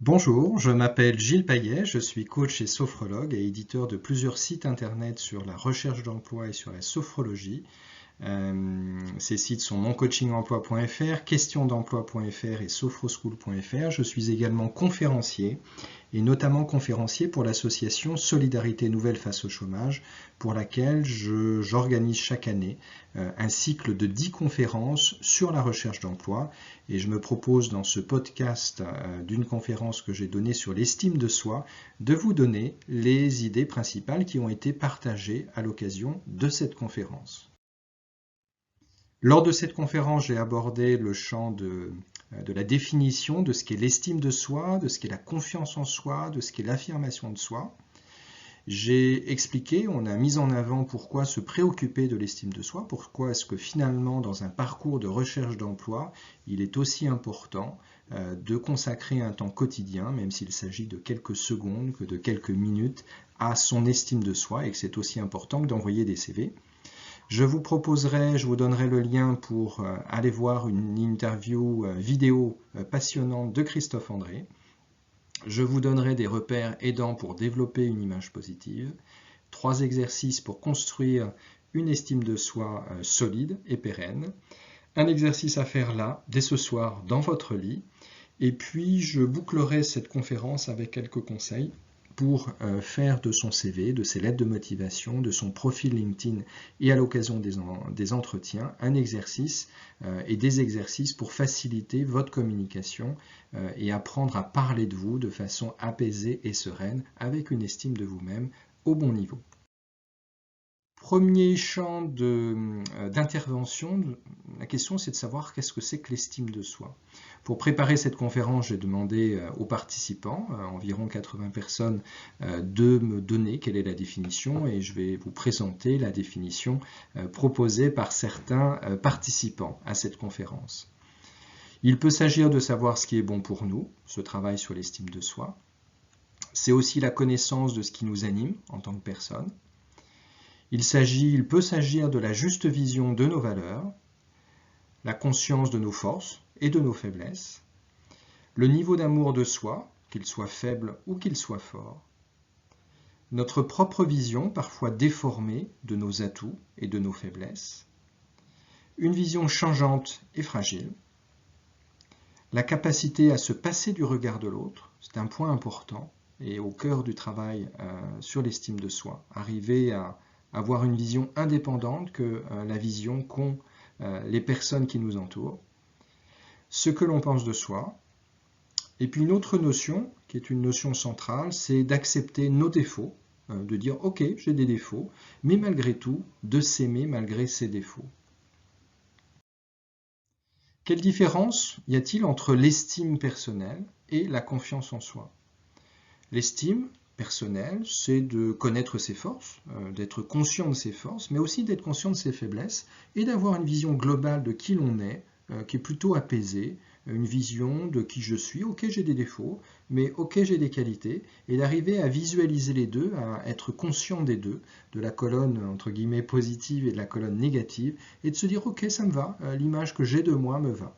Bonjour, je m'appelle Gilles Payet, je suis coach et sophrologue et éditeur de plusieurs sites internet sur la recherche d'emploi et sur la sophrologie. Ces sites sont moncoachingemploi.fr, questiondemploi.fr et sophroschool.fr. Je suis également conférencier et notamment conférencier pour l'association Solidarité Nouvelle face au chômage, pour laquelle j'organise chaque année un cycle de 10 conférences sur la recherche d'emploi. Et je me propose dans ce podcast d'une conférence que j'ai donnée sur l'estime de soi, de vous donner les idées principales qui ont été partagées à l'occasion de cette conférence. Lors de cette conférence, j'ai abordé le champ de la définition de ce qu'est l'estime de soi, de ce qu'est la confiance en soi, de ce qu'est l'affirmation de soi. J'ai expliqué, on a mis en avant pourquoi se préoccuper de l'estime de soi, pourquoi est-ce que finalement dans un parcours de recherche d'emploi, il est aussi important de consacrer un temps quotidien, même s'il s'agit de quelques secondes, que de quelques minutes, à son estime de soi et que c'est aussi important que d'envoyer des CV. Je vous donnerai le lien pour aller voir une interview vidéo passionnante de Christophe André. Je vous donnerai des repères aidants pour développer une image positive, 3 exercices pour construire une estime de soi solide et pérenne, un exercice à faire là, dès ce soir, dans votre lit, et puis je bouclerai cette conférence avec quelques conseils pour faire de son CV, de ses lettres de motivation, de son profil LinkedIn et à l'occasion des entretiens, un exercice et des exercices pour faciliter votre communication et apprendre à parler de vous de façon apaisée et sereine avec une estime de vous-même au bon niveau. Premier champ d'intervention, la question c'est de savoir qu'est-ce que c'est que l'estime de soi. Pour préparer cette conférence, j'ai demandé aux participants, environ 80 personnes, de me donner quelle est la définition et je vais vous présenter la définition proposée par certains participants à cette conférence. Il peut s'agir de savoir ce qui est bon pour nous, ce travail sur l'estime de soi. C'est aussi la connaissance de ce qui nous anime en tant que personne. Il peut s'agir de la juste vision de nos valeurs, la conscience de nos forces et de nos faiblesses, le niveau d'amour de soi, qu'il soit faible ou qu'il soit fort, notre propre vision, parfois déformée, de nos atouts et de nos faiblesses, une vision changeante et fragile, la capacité à se passer du regard de l'autre, c'est un point important, et au cœur du travail sur l'estime de soi, arriver à avoir une vision indépendante que la vision qu'ont les personnes qui nous entourent, ce que l'on pense de soi. Et puis une autre notion, qui est une notion centrale, c'est d'accepter nos défauts, de dire ok, j'ai des défauts, mais malgré tout, de s'aimer malgré ces défauts. Quelle différence y a-t-il entre l'estime personnelle et la confiance en soi ? L'estime personnelle, c'est de connaître ses forces, d'être conscient de ses forces, mais aussi d'être conscient de ses faiblesses et d'avoir une vision globale de qui l'on est, qui est plutôt apaisée, une vision de qui je suis. Ok, j'ai des défauts, mais ok, j'ai des qualités, et d'arriver à visualiser les deux, à être conscient des deux, de la colonne entre guillemets positive et de la colonne négative, et de se dire ok, ça me va, l'image que j'ai de moi me va.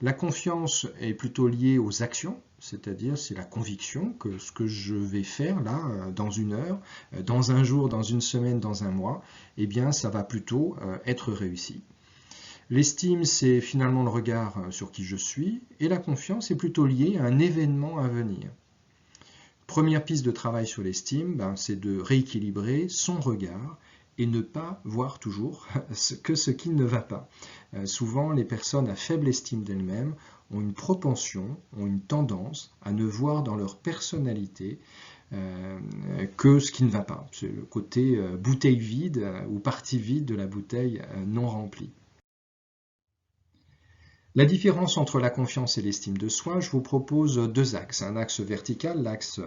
La confiance est plutôt liée aux actions, c'est-à-dire c'est la conviction que ce que je vais faire là, dans une heure, dans un jour, dans une semaine, dans un mois, eh bien ça va plutôt être réussi. L'estime, c'est finalement le regard sur qui je suis, et la confiance est plutôt liée à un événement à venir. Première piste de travail sur l'estime, c'est de rééquilibrer son regard et ne pas voir toujours que ce qui ne va pas. Souvent, les personnes à faible estime d'elles-mêmes ont une propension, ont une tendance à ne voir dans leur personnalité que ce qui ne va pas. C'est le côté bouteille vide ou partie vide de la bouteille non remplie. La différence entre la confiance et l'estime de soi, je vous propose 2 axes. Un axe vertical, l'axe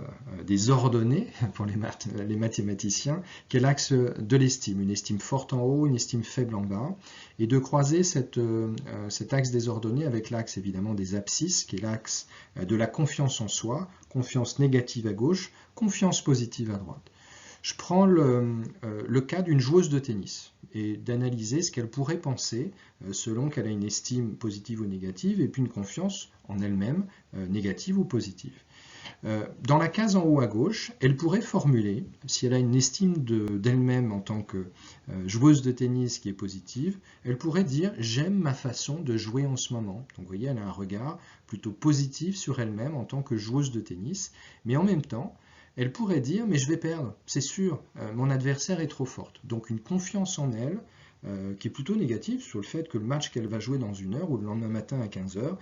des ordonnées pour les mathématiciens, qui est l'axe de l'estime. Une estime forte en haut, une estime faible en bas. Et de croiser cet axe des ordonnées avec l'axe évidemment des abscisses, qui est l'axe de la confiance en soi, confiance négative à gauche, confiance positive à droite. Je prends le cas d'une joueuse de tennis et d'analyser ce qu'elle pourrait penser selon qu'elle a une estime positive ou négative et puis une confiance en elle-même, négative ou positive. Dans la case en haut à gauche, elle pourrait formuler, si elle a une estime d'elle-même en tant que joueuse de tennis qui est positive, elle pourrait dire « j'aime ma façon de jouer en ce moment ». Donc vous voyez, elle a un regard plutôt positif sur elle-même en tant que joueuse de tennis, mais en même temps, elle pourrait dire « mais je vais perdre, c'est sûr, mon adversaire est trop forte ». Donc une confiance en elle qui est plutôt négative sur le fait que le match qu'elle va jouer dans 1 heure ou le lendemain matin à 15 heures,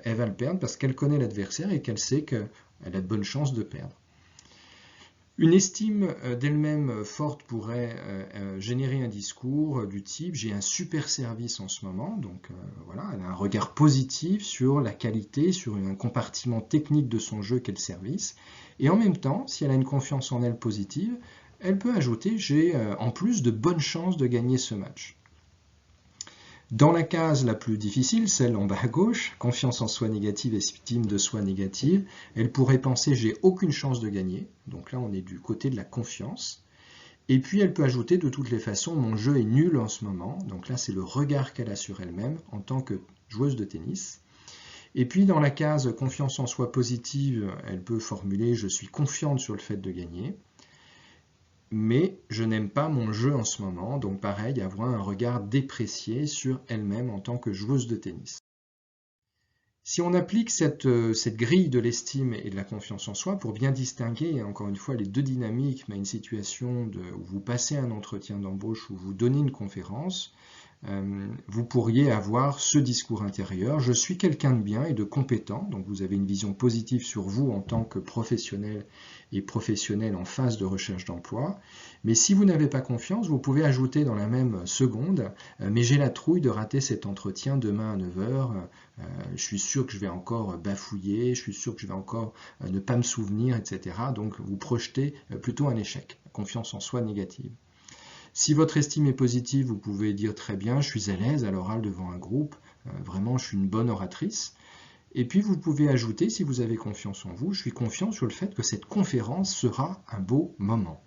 elle va le perdre parce qu'elle connaît l'adversaire et qu'elle sait qu'elle a de bonnes chances de perdre. Une estime d'elle-même forte pourrait générer un discours du type « j'ai un super service en ce moment », donc voilà, elle a un regard positif sur la qualité, sur un compartiment technique de son jeu qu'est le service, et en même temps, si elle a une confiance en elle positive, elle peut ajouter « j'ai en plus de bonnes chances de gagner ce match ». Dans la case la plus difficile, celle en bas à gauche, confiance en soi négative, estime de soi négative, elle pourrait penser j'ai aucune chance de gagner, donc là on est du côté de la confiance, et puis elle peut ajouter de toutes les façons mon jeu est nul en ce moment, donc là c'est le regard qu'elle a sur elle-même en tant que joueuse de tennis. Et puis dans la case confiance en soi positive, elle peut formuler je suis confiante sur le fait de gagner, mais je n'aime pas mon jeu en ce moment, donc pareil, avoir un regard déprécié sur elle-même en tant que joueuse de tennis. Si on applique cette grille de l'estime et de la confiance en soi pour bien distinguer, encore une fois, les deux dynamiques, mais une situation où vous passez un entretien d'embauche ou vous donnez une conférence, vous pourriez avoir ce discours intérieur, je suis quelqu'un de bien et de compétent, donc vous avez une vision positive sur vous en tant que professionnel et professionnel en phase de recherche d'emploi, mais si vous n'avez pas confiance, vous pouvez ajouter dans la même seconde, mais j'ai la trouille de rater cet entretien demain à 9 h, je suis sûr que je vais encore bafouiller, je suis sûr que je vais encore ne pas me souvenir, etc. Donc vous projetez plutôt un échec, confiance en soi négative. Si votre estime est positive, vous pouvez dire très bien, je suis à l'aise à l'oral devant un groupe, vraiment je suis une bonne oratrice. Et puis vous pouvez ajouter, si vous avez confiance en vous, je suis confiant sur le fait que cette conférence sera un beau moment.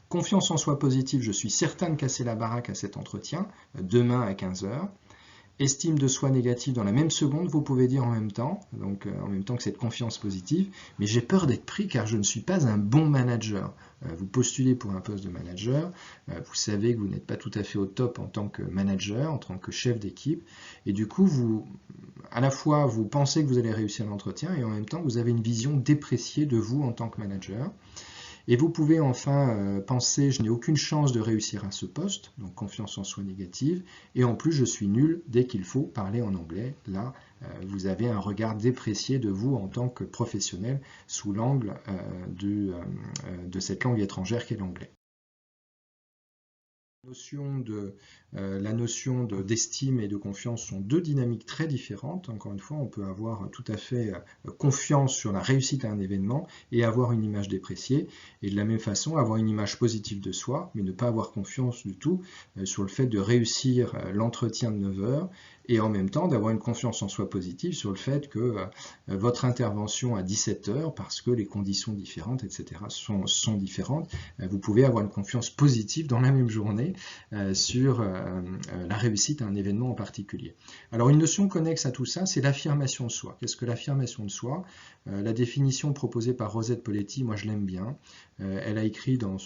Confiance en soi positive, je suis certain de casser la baraque à cet entretien, demain à 15 h. Estime de soi négative, dans la même seconde, vous pouvez dire en même temps, donc en même temps que cette confiance positive, mais j'ai peur d'être pris car je ne suis pas un bon manager. Vous postulez pour un poste de manager, vous savez que vous n'êtes pas tout à fait au top en tant que manager, en tant que chef d'équipe, et du coup, à la fois, vous pensez que vous allez réussir l'entretien, et en même temps, vous avez une vision dépréciée de vous en tant que manager. Et vous pouvez enfin penser, je n'ai aucune chance de réussir à ce poste, donc confiance en soi négative, et en plus je suis nul dès qu'il faut parler en anglais. Là, vous avez un regard déprécié de vous en tant que professionnel sous l'angle de cette langue étrangère qu'est l'anglais. La notion d'estime et de confiance sont deux dynamiques très différentes. Encore une fois, on peut avoir tout à fait confiance sur la réussite à un événement et avoir une image dépréciée. Et de la même façon, avoir une image positive de soi, mais ne pas avoir confiance du tout sur le fait de réussir l'entretien de 9 h et en même temps d'avoir une confiance en soi positive sur le fait que votre intervention à 17 h, parce que les conditions différentes, etc., sont différentes, vous pouvez avoir une confiance positive dans la même journée sur la réussite à un événement en particulier. Alors une notion connexe à tout ça, c'est l'affirmation de soi. Qu'est-ce que l'affirmation de soi? La définition proposée par Rosette Poletti, moi je l'aime bien. Elle a écrit dans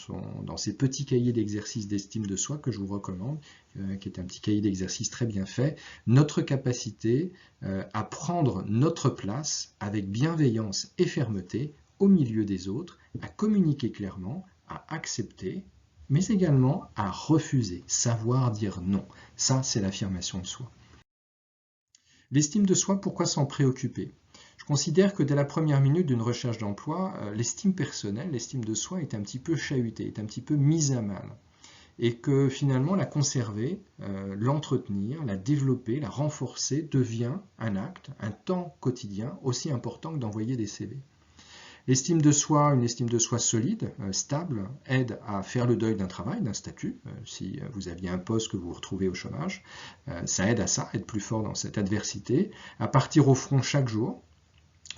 ses petits cahiers d'exercices d'estime de soi que je vous recommande, qui est un petit cahier d'exercice très bien fait, notre capacité à prendre notre place avec bienveillance et fermeté au milieu des autres, à communiquer clairement, à accepter, mais également à refuser, savoir dire non. Ça, c'est l'affirmation de soi. L'estime de soi, pourquoi s'en préoccuper? Je considère que dès la première minute d'une recherche d'emploi, l'estime personnelle, l'estime de soi est un petit peu chahutée, est un petit peu mise à mal. Et que finalement la conserver, l'entretenir, la développer, la renforcer devient un acte, un temps quotidien aussi important que d'envoyer des CV. L'estime de soi, une estime de soi solide, stable, aide à faire le deuil d'un travail, d'un statut. Si vous aviez un poste que vous vous retrouvez au chômage, ça aide à ça, à être plus fort dans cette adversité, à partir au front chaque jour,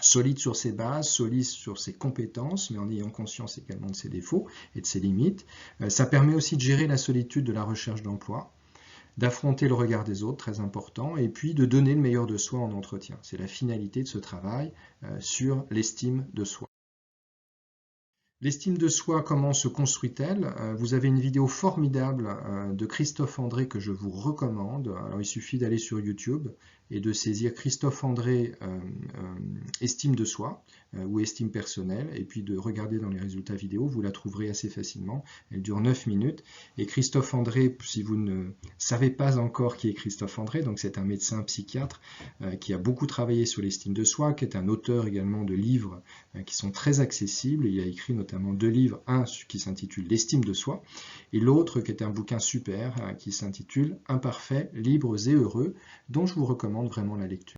solide sur ses bases, solide sur ses compétences, mais en ayant conscience également de ses défauts et de ses limites. Ça permet aussi de gérer la solitude de la recherche d'emploi, d'affronter le regard des autres, très important, et puis de donner le meilleur de soi en entretien. C'est la finalité de ce travail sur l'estime de soi. L'estime de soi, comment se construit-elle? Vous avez une vidéo formidable de Christophe André que je vous recommande. Alors, il suffit d'aller sur YouTube et de saisir Christophe André estime de soi ou estime personnelle, et puis de regarder dans les résultats vidéo, vous la trouverez assez facilement. Elle dure 9 minutes. Et Christophe André, si vous ne savez pas encore qui est Christophe André, donc c'est un médecin psychiatre qui a beaucoup travaillé sur l'estime de soi, qui est un auteur également de livres qui sont très accessibles. Il a écrit notamment 2 livres, un qui s'intitule L'estime de soi, et l'autre qui est un bouquin super qui s'intitule Imparfaits, libres et heureux, dont je vous recommande vraiment la lecture.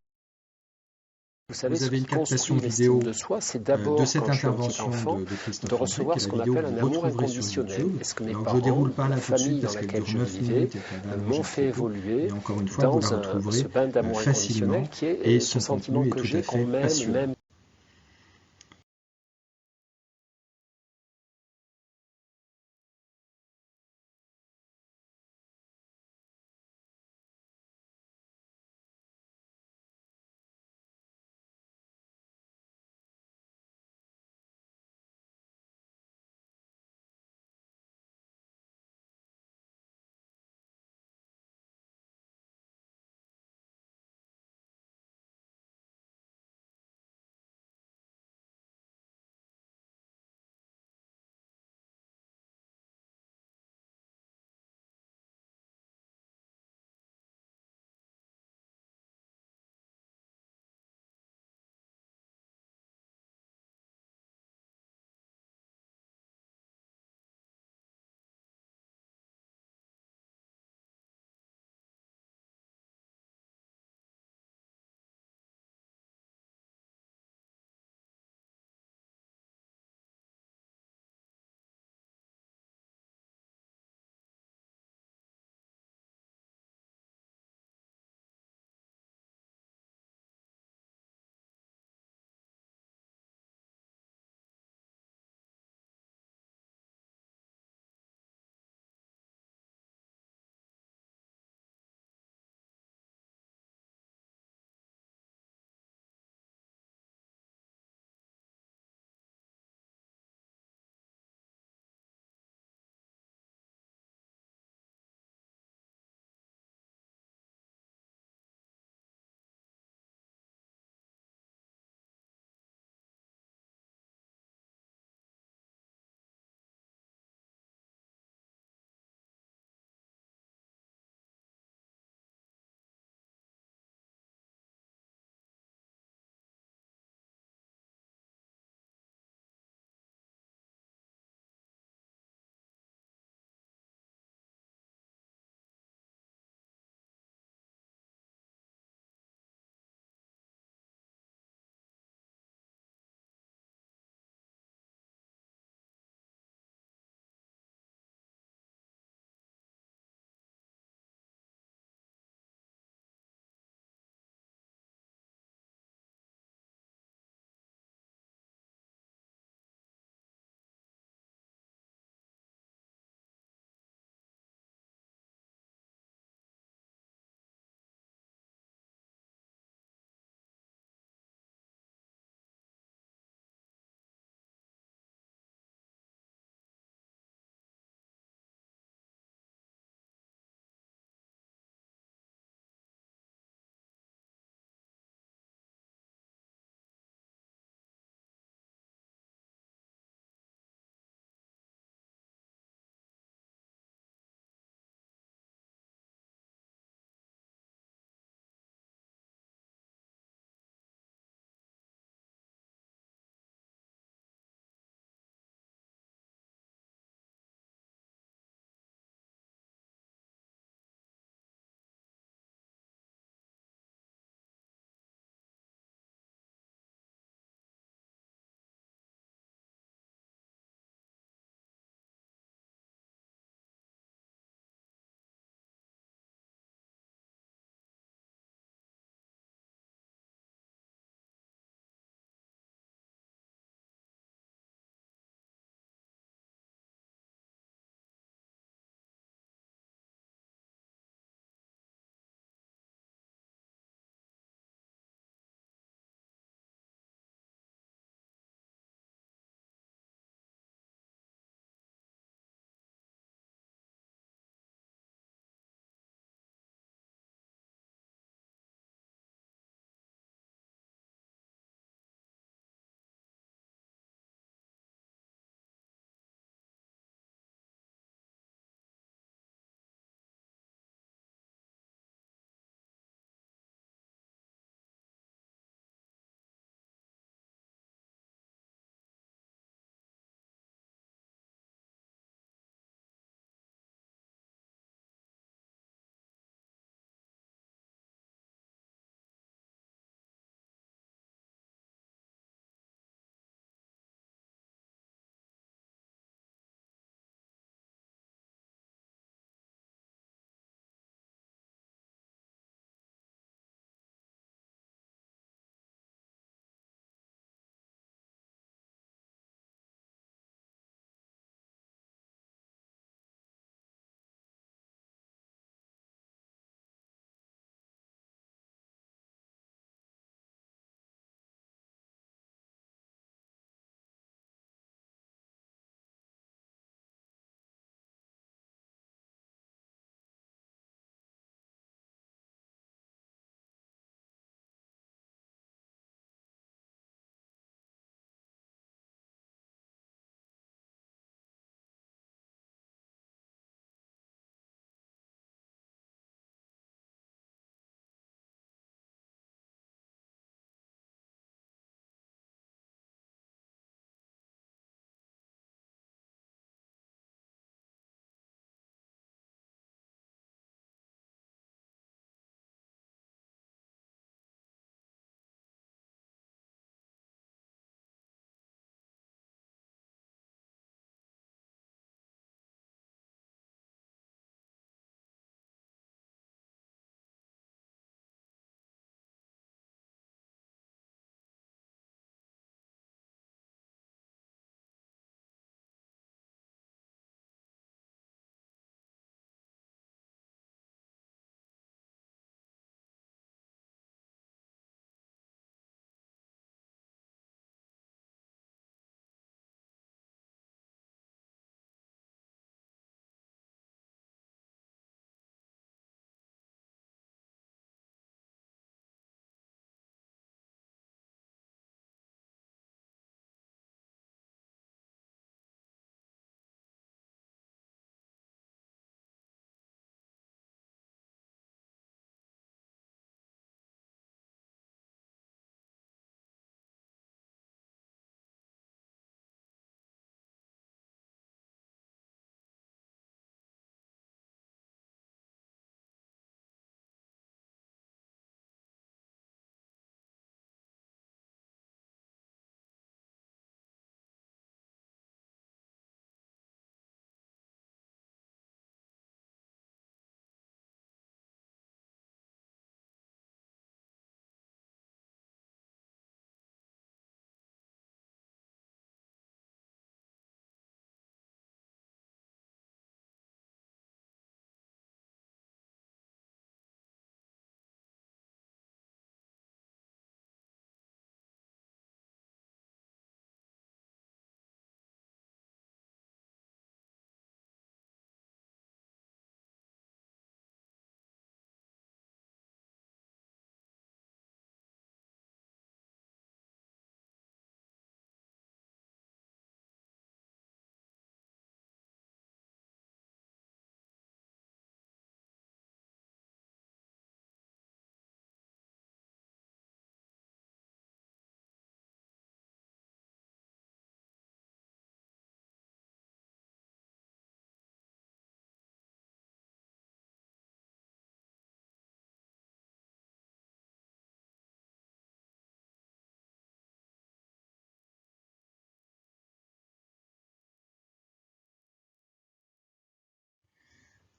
Vous savez, Vous ce avez qui une captation construit vidéo l'estime de soi, c'est de d'abord, cette quand je suis un petit intervention enfant, de de Christophe André, recevoir qui est ce la qu'on vidéo que appelle un vous amour retrouverez sur inconditionnel. YouTube. Est-ce que mes Alors je ne parents, déroule pas la là tout de suite famille dans parce qu'elle laquelle dure je 9 vivais, minutes et qu'elle va allonger m'ont le fait propos. évoluer Et encore une fois, vous dans la ce retrouverez bain d'amour facilement inconditionnel qui et est ce son sentiment contenu est que tout à j'ai qu'on fait m'aime, passionnant. même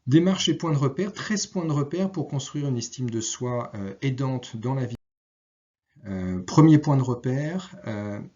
Démarche et points de repère, 13 points de repère pour construire une estime de soi aidante dans la vie. Premier point de repère,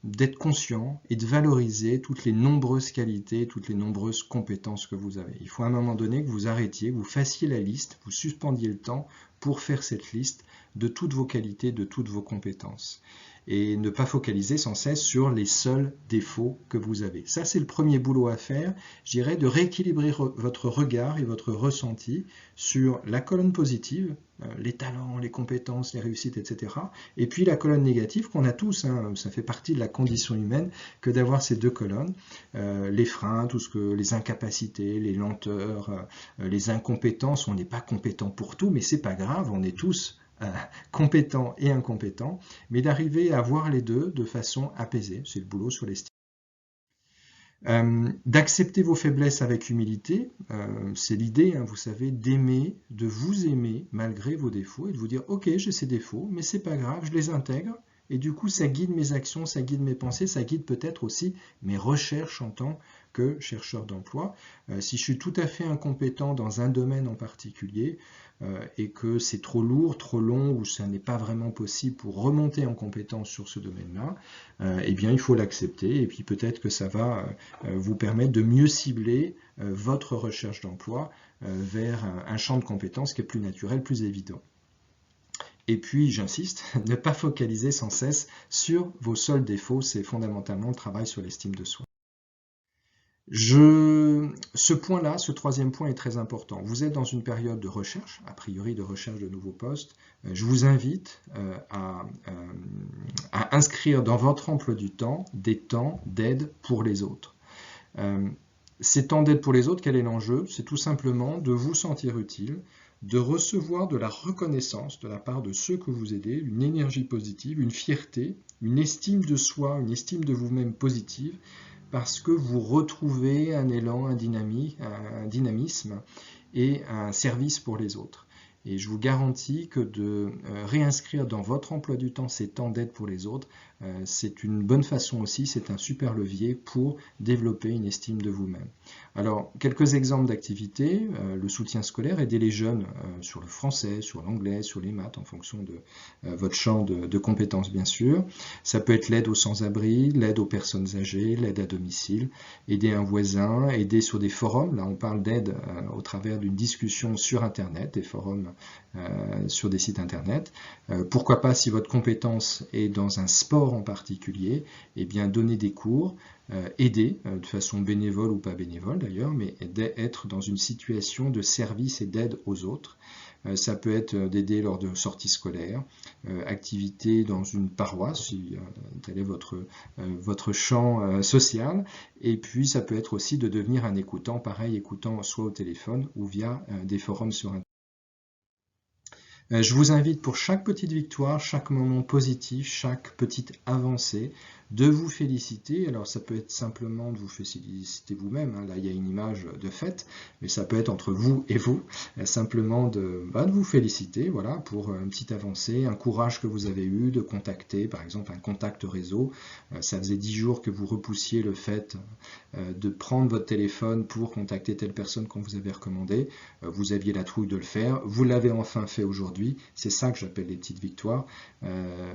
d'être conscient et de valoriser toutes les nombreuses qualités, toutes les nombreuses compétences que vous avez. Il faut à un moment donné que vous arrêtiez, que vous fassiez la liste, vous suspendiez le temps pour faire cette liste de toutes vos qualités, de toutes vos compétences. Et ne pas focaliser sans cesse sur les seuls défauts que vous avez. Ça, c'est le premier boulot à faire, je dirais, de rééquilibrer votre regard et votre ressenti sur la colonne positive, les talents, les compétences, les réussites, etc. Et puis la colonne négative qu'on a tous, hein, ça fait partie de la condition humaine que d'avoir ces deux colonnes, les freins, tout ce que les incapacités, les lenteurs, les incompétences. On n'est pas compétent pour tout, mais c'est pas grave, on est tous compétents et incompétents, mais d'arriver à voir les deux de façon apaisée, c'est le boulot sur l'estime. D'accepter vos faiblesses avec humilité, c'est l'idée, hein, vous savez, d'aimer, de vous aimer malgré vos défauts et de vous dire ok, j'ai ces défauts, mais c'est pas grave, je les intègre et du coup ça guide mes actions, ça guide mes pensées, ça guide peut-être aussi mes recherches en tant que chercheur d'emploi. Si je suis tout à fait incompétent dans un domaine en particulier et que c'est trop lourd, trop long ou ça n'est pas vraiment possible pour remonter en compétence sur ce domaine-là, eh bien il faut l'accepter et puis peut-être que ça va vous permettre de mieux cibler votre recherche d'emploi vers un champ de compétences qui est plus naturel, plus évident. Et puis, j'insiste, ne pas focaliser sans cesse sur vos seuls défauts, c'est fondamentalement le travail sur l'estime de soi. Ce point-là, ce troisième point est très important. Vous êtes dans une période de recherche, a priori de recherche de nouveaux postes. Je vous invite à inscrire dans votre emploi du temps des temps d'aide pour les autres. Ces temps d'aide pour les autres, quel est l'enjeu? C'est tout simplement de vous sentir utile, de recevoir de la reconnaissance de la part de ceux que vous aidez, une énergie positive, une fierté, une estime de soi, une estime de vous-même positive, parce que vous retrouvez un élan, un dynamisme et un service pour les autres. Et je vous garantis que de réinscrire dans votre emploi du temps ces temps d'aide pour les autres, c'est une bonne façon aussi, c'est un super levier pour développer une estime de vous-même. Alors, quelques exemples d'activités, le soutien scolaire, aider les jeunes sur le français, sur l'anglais, sur les maths, en fonction de votre champ de compétences bien sûr. Ça peut être l'aide aux sans-abri, l'aide aux personnes âgées, l'aide à domicile, aider un voisin, aider sur des forums, là on parle d'aide au travers d'une discussion sur Internet, des forums sur des sites Internet. Pourquoi pas, si votre compétence est dans un sport en particulier, eh bien donner des cours, aider de façon bénévole ou pas bénévole d'ailleurs, mais être dans une situation de service et d'aide aux autres. Ça peut être d'aider lors de sorties scolaires, activités dans une paroisse, si tel est votre champ social, et puis ça peut être aussi de devenir un écoutant, pareil, écoutant soit au téléphone ou via des forums sur Internet. Je vous invite pour chaque petite victoire, chaque moment positif, chaque petite avancée, de vous féliciter. Alors ça peut être simplement de vous féliciter vous-même, hein. Là il y a une image de fête, mais ça peut être entre vous et vous, simplement de vous féliciter, voilà, pour une petite avancée, un courage que vous avez eu de contacter, par exemple un contact réseau. Ça faisait 10 jours que vous repoussiez le fait de prendre votre téléphone pour contacter telle personne qu'on vous avait recommandé. Vous aviez la trouille de le faire, vous l'avez enfin fait aujourd'hui. C'est ça que j'appelle les petites victoires.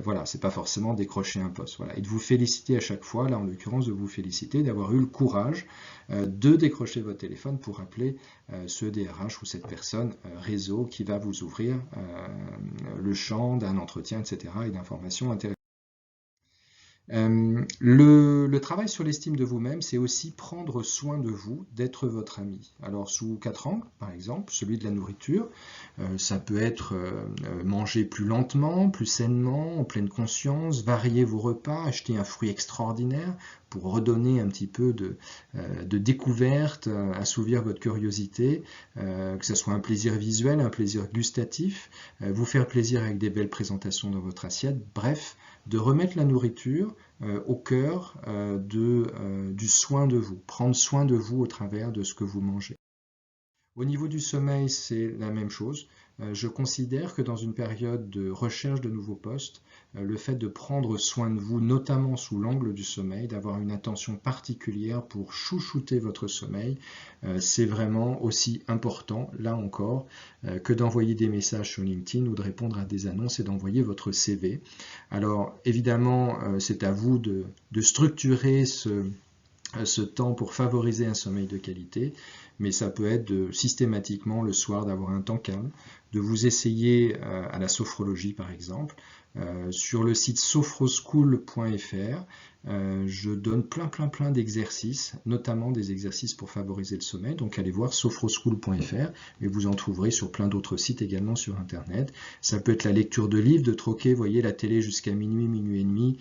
Voilà, c'est pas forcément décrocher un poste. Voilà. Et de vous féliciter à chaque fois, là en l'occurrence de vous féliciter d'avoir eu le courage de décrocher votre téléphone pour appeler ce DRH ou cette personne réseau qui va vous ouvrir le champ d'un entretien, etc. et d'informations intéressantes. Le travail sur l'estime de vous-même, c'est aussi prendre soin de vous, d'être votre ami. Alors sous 4 angles, par exemple, celui de la nourriture, ça peut être manger plus lentement, plus sainement, en pleine conscience, varier vos repas, acheter un fruit extraordinaire pour redonner un petit peu de découverte, assouvir votre curiosité, que ce soit un plaisir visuel, un plaisir gustatif, vous faire plaisir avec des belles présentations dans votre assiette, bref, de remettre la nourriture au cœur du soin de vous, prendre soin de vous au travers de ce que vous mangez. Au niveau du sommeil, c'est la même chose. je considère que dans une période de recherche de nouveaux postes, le fait de prendre soin de vous, notamment sous l'angle du sommeil, d'avoir une attention particulière pour chouchouter votre sommeil, c'est vraiment aussi important, là encore, que d'envoyer des messages sur LinkedIn ou de répondre à des annonces et d'envoyer votre CV. Alors évidemment, c'est à vous de structurer ce temps pour favoriser un sommeil de qualité, mais ça peut être systématiquement le soir d'avoir un temps calme, de vous essayer à la sophrologie par exemple. Sur le site sophroschool.fr, je donne plein d'exercices, notamment des exercices pour favoriser le sommeil, donc allez voir sophroschool.fr et vous en trouverez sur plein d'autres sites également sur internet. Ça peut être la lecture de livres, de troquer, voyez, la télé jusqu'à minuit, minuit et demi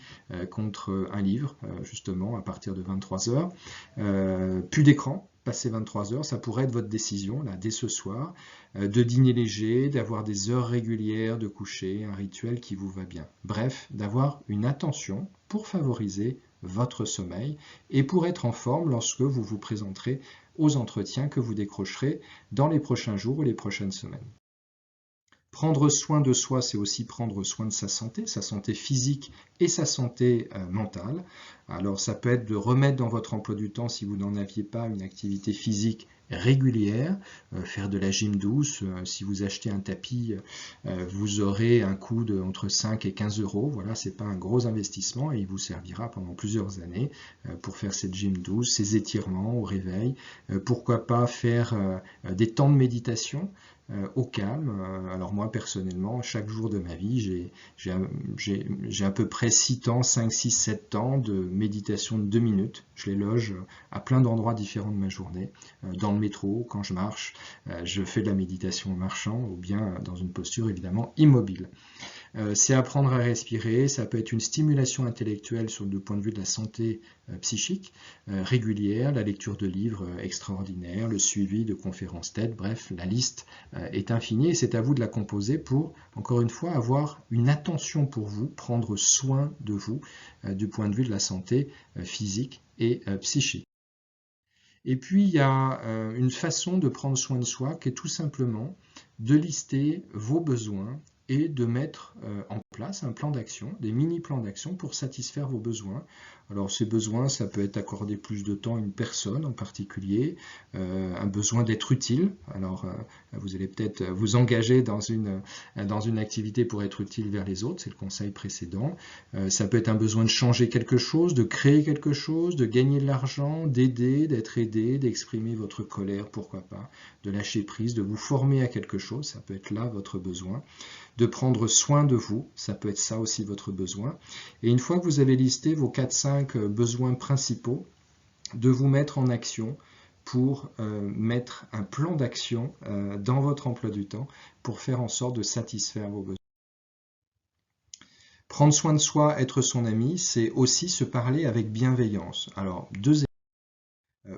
contre un livre, justement à partir de 23h. Plus d'écran, passer 23 heures, ça pourrait être votre décision, là, dès ce soir, de dîner léger, d'avoir des heures régulières de coucher, un rituel qui vous va bien. Bref, d'avoir une attention pour favoriser votre sommeil et pour être en forme lorsque vous vous présenterez aux entretiens que vous décrocherez dans les prochains jours ou les prochaines semaines. Prendre soin de soi, c'est aussi prendre soin de sa santé physique et sa santé mentale. Alors ça peut être de remettre dans votre emploi du temps, si vous n'en aviez pas, une activité physique régulière, faire de la gym douce. Si vous achetez un tapis, vous aurez un coût de entre 5 et 15 euros. Voilà, c'est pas un gros investissement et il vous servira pendant plusieurs années pour faire cette gym douce, ces étirements au réveil. Pourquoi pas faire des temps de méditation au calme. Alors moi personnellement, chaque jour de ma vie, j'ai à peu près 6 temps, 5, 6, 7 temps de méditation de 2 minutes. Je les loge à plein d'endroits différents de ma journée. Dans le métro, quand je marche, je fais de la méditation en marchant ou bien dans une posture évidemment immobile. C'est apprendre à respirer, ça peut être une stimulation intellectuelle sur le point de vue de la santé psychique régulière, la lecture de livres extraordinaires, le suivi de conférences TED, bref, la liste est infinie et c'est à vous de la composer pour, encore une fois, avoir une attention pour vous, prendre soin de vous du point de vue de la santé physique et psychique. Et puis, il y a une façon de prendre soin de soi qui est tout simplement de lister vos besoins et de mettre en place un plan d'action, des mini-plans d'action pour satisfaire vos besoins. Alors ces besoins, ça peut être accorder plus de temps à une personne en particulier, un besoin d'être utile. Alors vous allez peut-être vous engager dans une activité pour être utile vers les autres, c'est le conseil précédent. Ça peut être un besoin de changer quelque chose, de créer quelque chose, de gagner de l'argent, d'aider, d'être aidé, d'exprimer votre colère, pourquoi pas, de lâcher prise, de vous former à quelque chose, ça peut être là votre besoin. De prendre soin de vous, ça peut être ça aussi votre besoin. Et une fois que vous avez listé vos 4-5 besoins principaux, de vous mettre en action pour mettre un plan d'action dans votre emploi du temps pour faire en sorte de satisfaire vos besoins. Prendre soin de soi, être son ami, c'est aussi se parler avec bienveillance. Alors,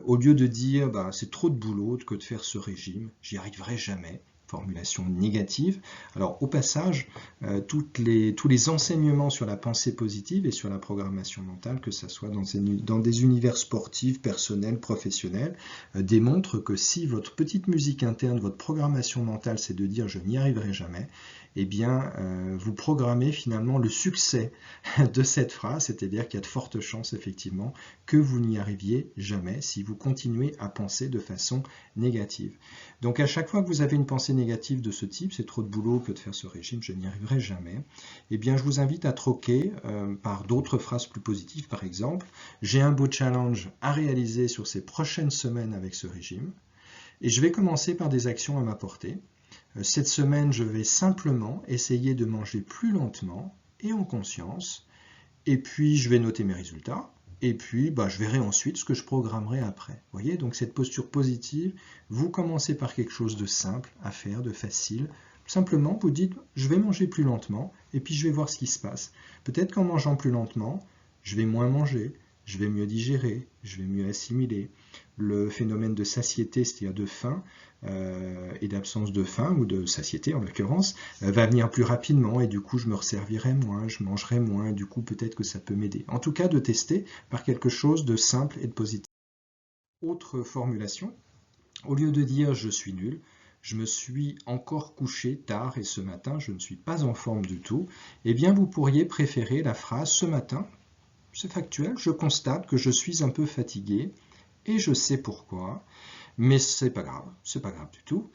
au lieu de dire c'est trop de boulot que de faire ce régime, j'y arriverai jamais. Formulation négative. Alors au passage, tous les enseignements sur la pensée positive et sur la programmation mentale, que ce soit dans des univers sportifs, personnels, professionnels, démontrent que si votre petite musique interne, votre programmation mentale, c'est de dire je n'y arriverai jamais, eh bien vous programmez finalement le succès de cette phrase, c'est-à-dire qu'il y a de fortes chances effectivement que vous n'y arriviez jamais si vous continuez à penser de façon négative. Donc à chaque fois que vous avez une pensée négative de ce type, c'est trop de boulot que de faire ce régime, je n'y arriverai jamais, eh bien je vous invite à troquer par d'autres phrases plus positives, par exemple, j'ai un beau challenge à réaliser sur ces prochaines semaines avec ce régime, et je vais commencer par des actions à m'apporter. Cette semaine, je vais simplement essayer de manger plus lentement et en conscience, et puis je vais noter mes résultats, et puis je verrai ensuite ce que je programmerai après. Vous voyez, donc cette posture positive, vous commencez par quelque chose de simple à faire, de facile. Simplement, vous dites, je vais manger plus lentement, et puis je vais voir ce qui se passe. Peut-être qu'en mangeant plus lentement, je vais moins manger, je vais mieux digérer, je vais mieux assimiler. Le phénomène de satiété, c'est-à-dire de faim, et d'absence de faim, ou de satiété en l'occurrence, va venir plus rapidement, et du coup je me resservirai moins, je mangerai moins, et du coup peut-être que ça peut m'aider. En tout cas, de tester par quelque chose de simple et de positif. Autre formulation, au lieu de dire je suis nul, je me suis encore couché tard et ce matin, je ne suis pas en forme du tout, eh bien vous pourriez préférer la phrase « Ce matin, c'est factuel, je constate que je suis un peu fatigué et je sais pourquoi. » Mais c'est pas grave du tout.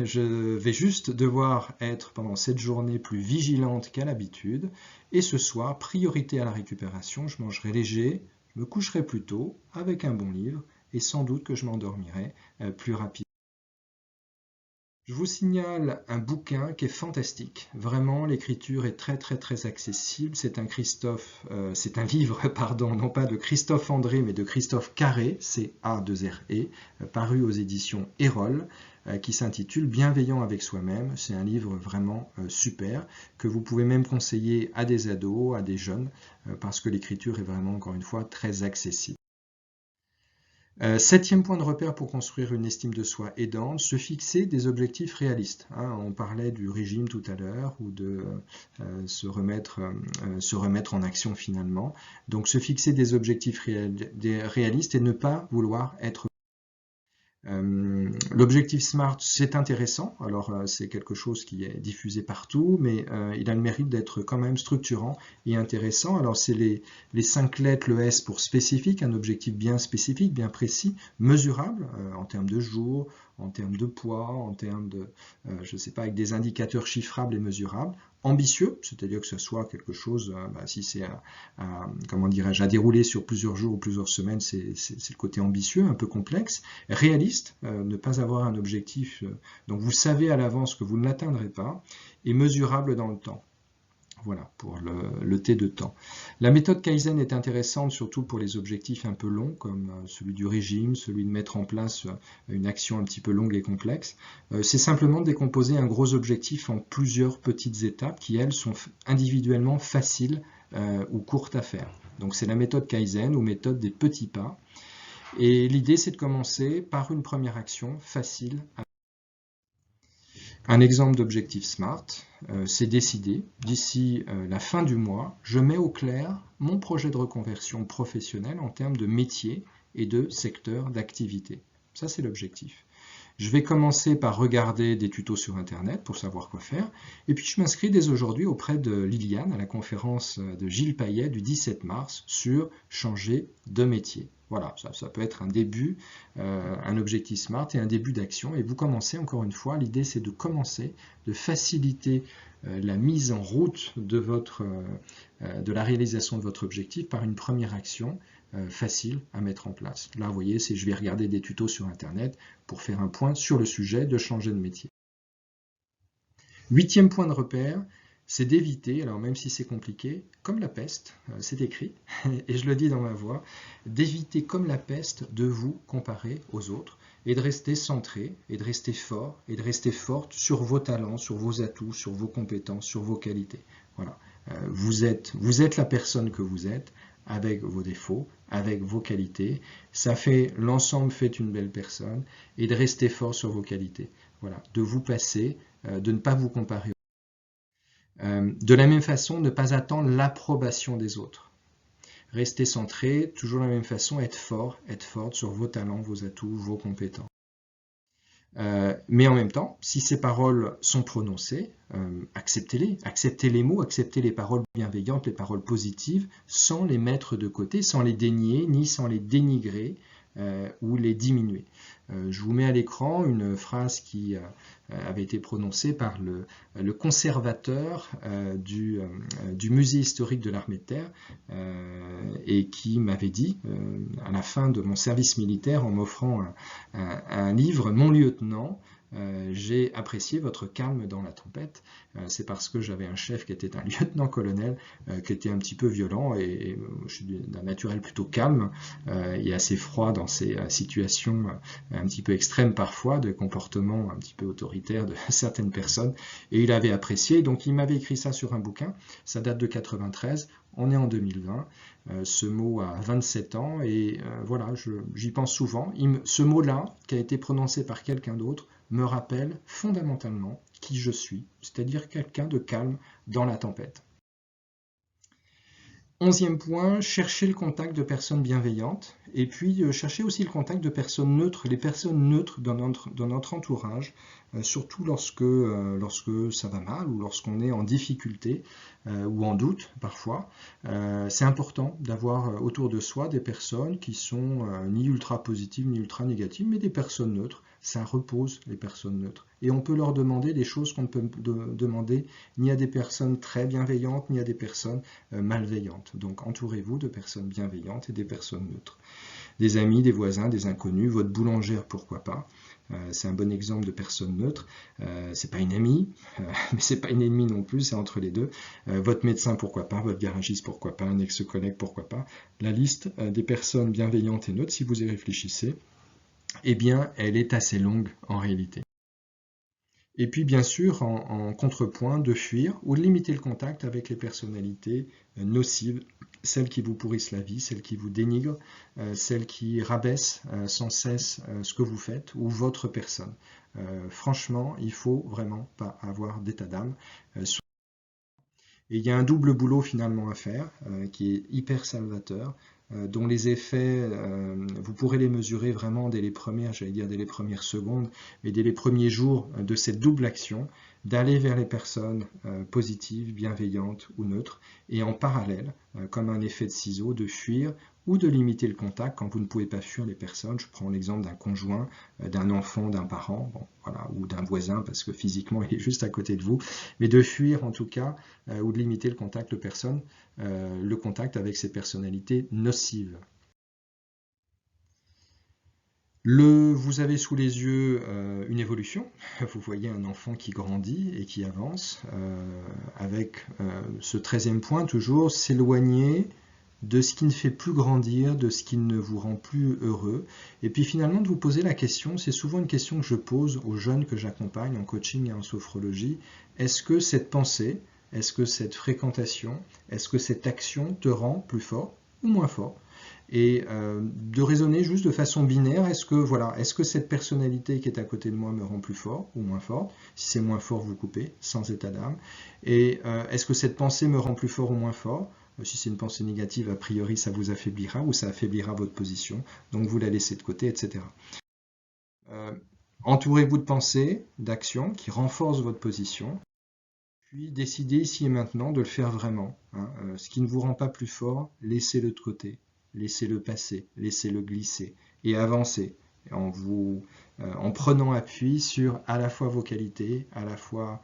Je vais juste devoir être pendant cette journée plus vigilante qu'à l'habitude. Et ce soir, priorité à la récupération, je mangerai léger, je me coucherai plus tôt avec un bon livre et sans doute que je m'endormirai plus rapidement. Je vous signale un bouquin qui est fantastique. Vraiment, l'écriture est très accessible. C'est un livre, pardon, non pas de Christophe André, mais de Christophe Carré, C-A-2-R-E, paru aux éditions Erol, qui s'intitule Bienveillant avec soi-même. C'est un livre vraiment super, que vous pouvez même conseiller à des ados, à des jeunes, parce que l'écriture est vraiment, encore une fois, très accessible. Septième point de repère pour construire une estime de soi aidante, se fixer des objectifs réalistes. On parlait du régime tout à l'heure ou de se remettre en action finalement. Donc se fixer des objectifs réalistes et ne pas vouloir être... L'objectif SMART, c'est intéressant, alors c'est quelque chose qui est diffusé partout, mais il a le mérite d'être quand même structurant et intéressant. Alors c'est les 5 lettres, le S pour spécifique, un objectif bien spécifique, bien précis, mesurable en termes de jours, en termes de poids, en termes de, je ne sais pas, avec des indicateurs chiffrables et mesurables. Ambitieux, c'est-à-dire que ce soit quelque chose, si c'est comment dirais-je, à dérouler sur plusieurs jours ou plusieurs semaines, c'est le côté ambitieux, un peu complexe. Réaliste, ne pas avoir un objectif dont vous savez à l'avance que vous ne l'atteindrez pas, et mesurable dans le temps. Voilà, pour le T de temps. La méthode Kaizen est intéressante surtout pour les objectifs un peu longs, comme celui du régime, celui de mettre en place une action un petit peu longue et complexe. C'est simplement de décomposer un gros objectif en plusieurs petites étapes qui, elles, sont individuellement faciles ou courtes à faire. Donc c'est la méthode Kaizen ou méthode des petits pas. Et l'idée, c'est de commencer par une première action facile à... Un exemple d'objectif SMART, c'est décider, d'ici la fin du mois, je mets au clair mon projet de reconversion professionnelle en termes de métier et de secteur d'activité. Ça, c'est l'objectif. Je vais commencer par regarder des tutos sur Internet pour savoir quoi faire. Et puis, je m'inscris dès aujourd'hui auprès de Liliane à la conférence de Gilles Payet du 17 mars sur changer de métier. Voilà, ça peut être un début, un objectif SMART et un début d'action. Et vous commencez, encore une fois, l'idée c'est de commencer, de faciliter la mise en route de la réalisation de votre objectif par une première action facile à mettre en place. Là, vous voyez, je vais regarder des tutos sur Internet pour faire un point sur le sujet de changer de métier. 8e point de repère, c'est d'éviter, alors même si c'est compliqué, comme la peste, c'est écrit, et je le dis dans ma voix, d'éviter comme la peste de vous comparer aux autres et de rester centré, et de rester fort, et de rester forte sur vos talents, sur vos atouts, sur vos compétences, sur vos qualités. Voilà. Vous êtes la personne que vous êtes, avec vos défauts, avec vos qualités. L'ensemble fait une belle personne, et de rester fort sur vos qualités. Voilà. De vous passer, de ne pas vous comparer. De la même façon, ne pas attendre l'approbation des autres. Rester centré, toujours de la même façon, être forte sur vos talents, vos atouts, vos compétences. Mais en même temps, si ces paroles sont prononcées, acceptez-les. Acceptez les mots, acceptez les paroles bienveillantes, les paroles positives, sans les mettre de côté, sans les dénier, ni sans les dénigrer ou les diminuer. Je vous mets à l'écran une phrase qui avait été prononcée par le conservateur du musée historique de l'armée de terre et qui m'avait dit à la fin de mon service militaire en m'offrant un livre, Mon lieutenant, j'ai apprécié votre calme dans la tempête. C'est parce que j'avais un chef qui était un lieutenant-colonel qui était un petit peu violent et je suis d'un naturel plutôt calme et assez froid dans ces situations un petit peu extrêmes parfois, de comportements un petit peu autoritaires de certaines personnes, et il avait apprécié, donc il m'avait écrit ça sur un bouquin. Ça date de 93, on est en 2020, ce mot a 27 ans et voilà, j'y pense souvent. Ce mot-là, qui a été prononcé par quelqu'un d'autre, me rappelle fondamentalement qui je suis, c'est-à-dire quelqu'un de calme dans la tempête. 11e point, cherchez le contact de personnes bienveillantes et puis cherchez aussi le contact de personnes neutres, les personnes neutres dans notre entourage, surtout lorsque ça va mal ou lorsqu'on est en difficulté ou en doute parfois. C'est important d'avoir autour de soi des personnes qui sont ni ultra positives ni ultra négatives, mais des personnes neutres. Ça repose les personnes neutres. Et on peut leur demander des choses qu'on ne peut demander ni à des personnes très bienveillantes, ni à des personnes malveillantes. Donc entourez-vous de personnes bienveillantes et des personnes neutres. Des amis, des voisins, des inconnus, votre boulangère, pourquoi pas. C'est un bon exemple de personne neutre. C'est pas une amie, mais c'est pas une ennemie non plus, c'est entre les deux. Votre médecin, pourquoi pas, votre garagiste, pourquoi pas, un ex-collègue, pourquoi pas. La liste des personnes bienveillantes et neutres, si vous y réfléchissez, eh bien, elle est assez longue en réalité. Et puis, bien sûr, en contrepoint, de fuir ou de limiter le contact avec les personnalités nocives, celles qui vous pourrissent la vie, celles qui vous dénigrent, celles qui rabaissent sans cesse ce que vous faites ou votre personne. Franchement, il ne faut vraiment pas avoir d'état d'âme. Et il y a un double boulot finalement à faire, qui est hyper salvateur, dont les effets, vous pourrez les mesurer vraiment dès les premières, j'allais dire dès les premières secondes, mais dès les premiers jours de cette double action, d'aller vers les personnes positives, bienveillantes ou neutres, et en parallèle, comme un effet de ciseau, de fuir ou de limiter le contact quand vous ne pouvez pas fuir les personnes. Je prends l'exemple d'un conjoint, d'un enfant, d'un parent, bon, voilà, ou d'un voisin, parce que physiquement il est juste à côté de vous, mais de fuir en tout cas, ou de limiter le contact de personnes, le contact avec ces personnalités nocives. Vous avez sous les yeux une évolution, vous voyez un enfant qui grandit et qui avance, avec ce 13e point toujours, s'éloigner de ce qui ne fait plus grandir, de ce qui ne vous rend plus heureux, et puis finalement de vous poser la question, c'est souvent une question que je pose aux jeunes que j'accompagne en coaching et en sophrologie, est-ce que cette pensée, est-ce que cette fréquentation, est-ce que cette action te rend plus fort ou moins fort? Et de raisonner juste de façon binaire, est-ce que cette personnalité qui est à côté de moi me rend plus fort ou moins fort? Si c'est moins fort, vous coupez, sans état d'âme. Et est-ce que cette pensée me rend plus fort ou moins fort? Si c'est une pensée négative, a priori, ça vous affaiblira ou ça affaiblira votre position, donc vous la laissez de côté, etc. Entourez-vous de pensées, d'actions qui renforcent votre position, puis décidez ici et maintenant de le faire vraiment. Ce qui ne vous rend pas plus fort, laissez-le de côté. Laissez-le passer, laissez-le glisser et avancez en prenant appui sur à la fois vos qualités, à la fois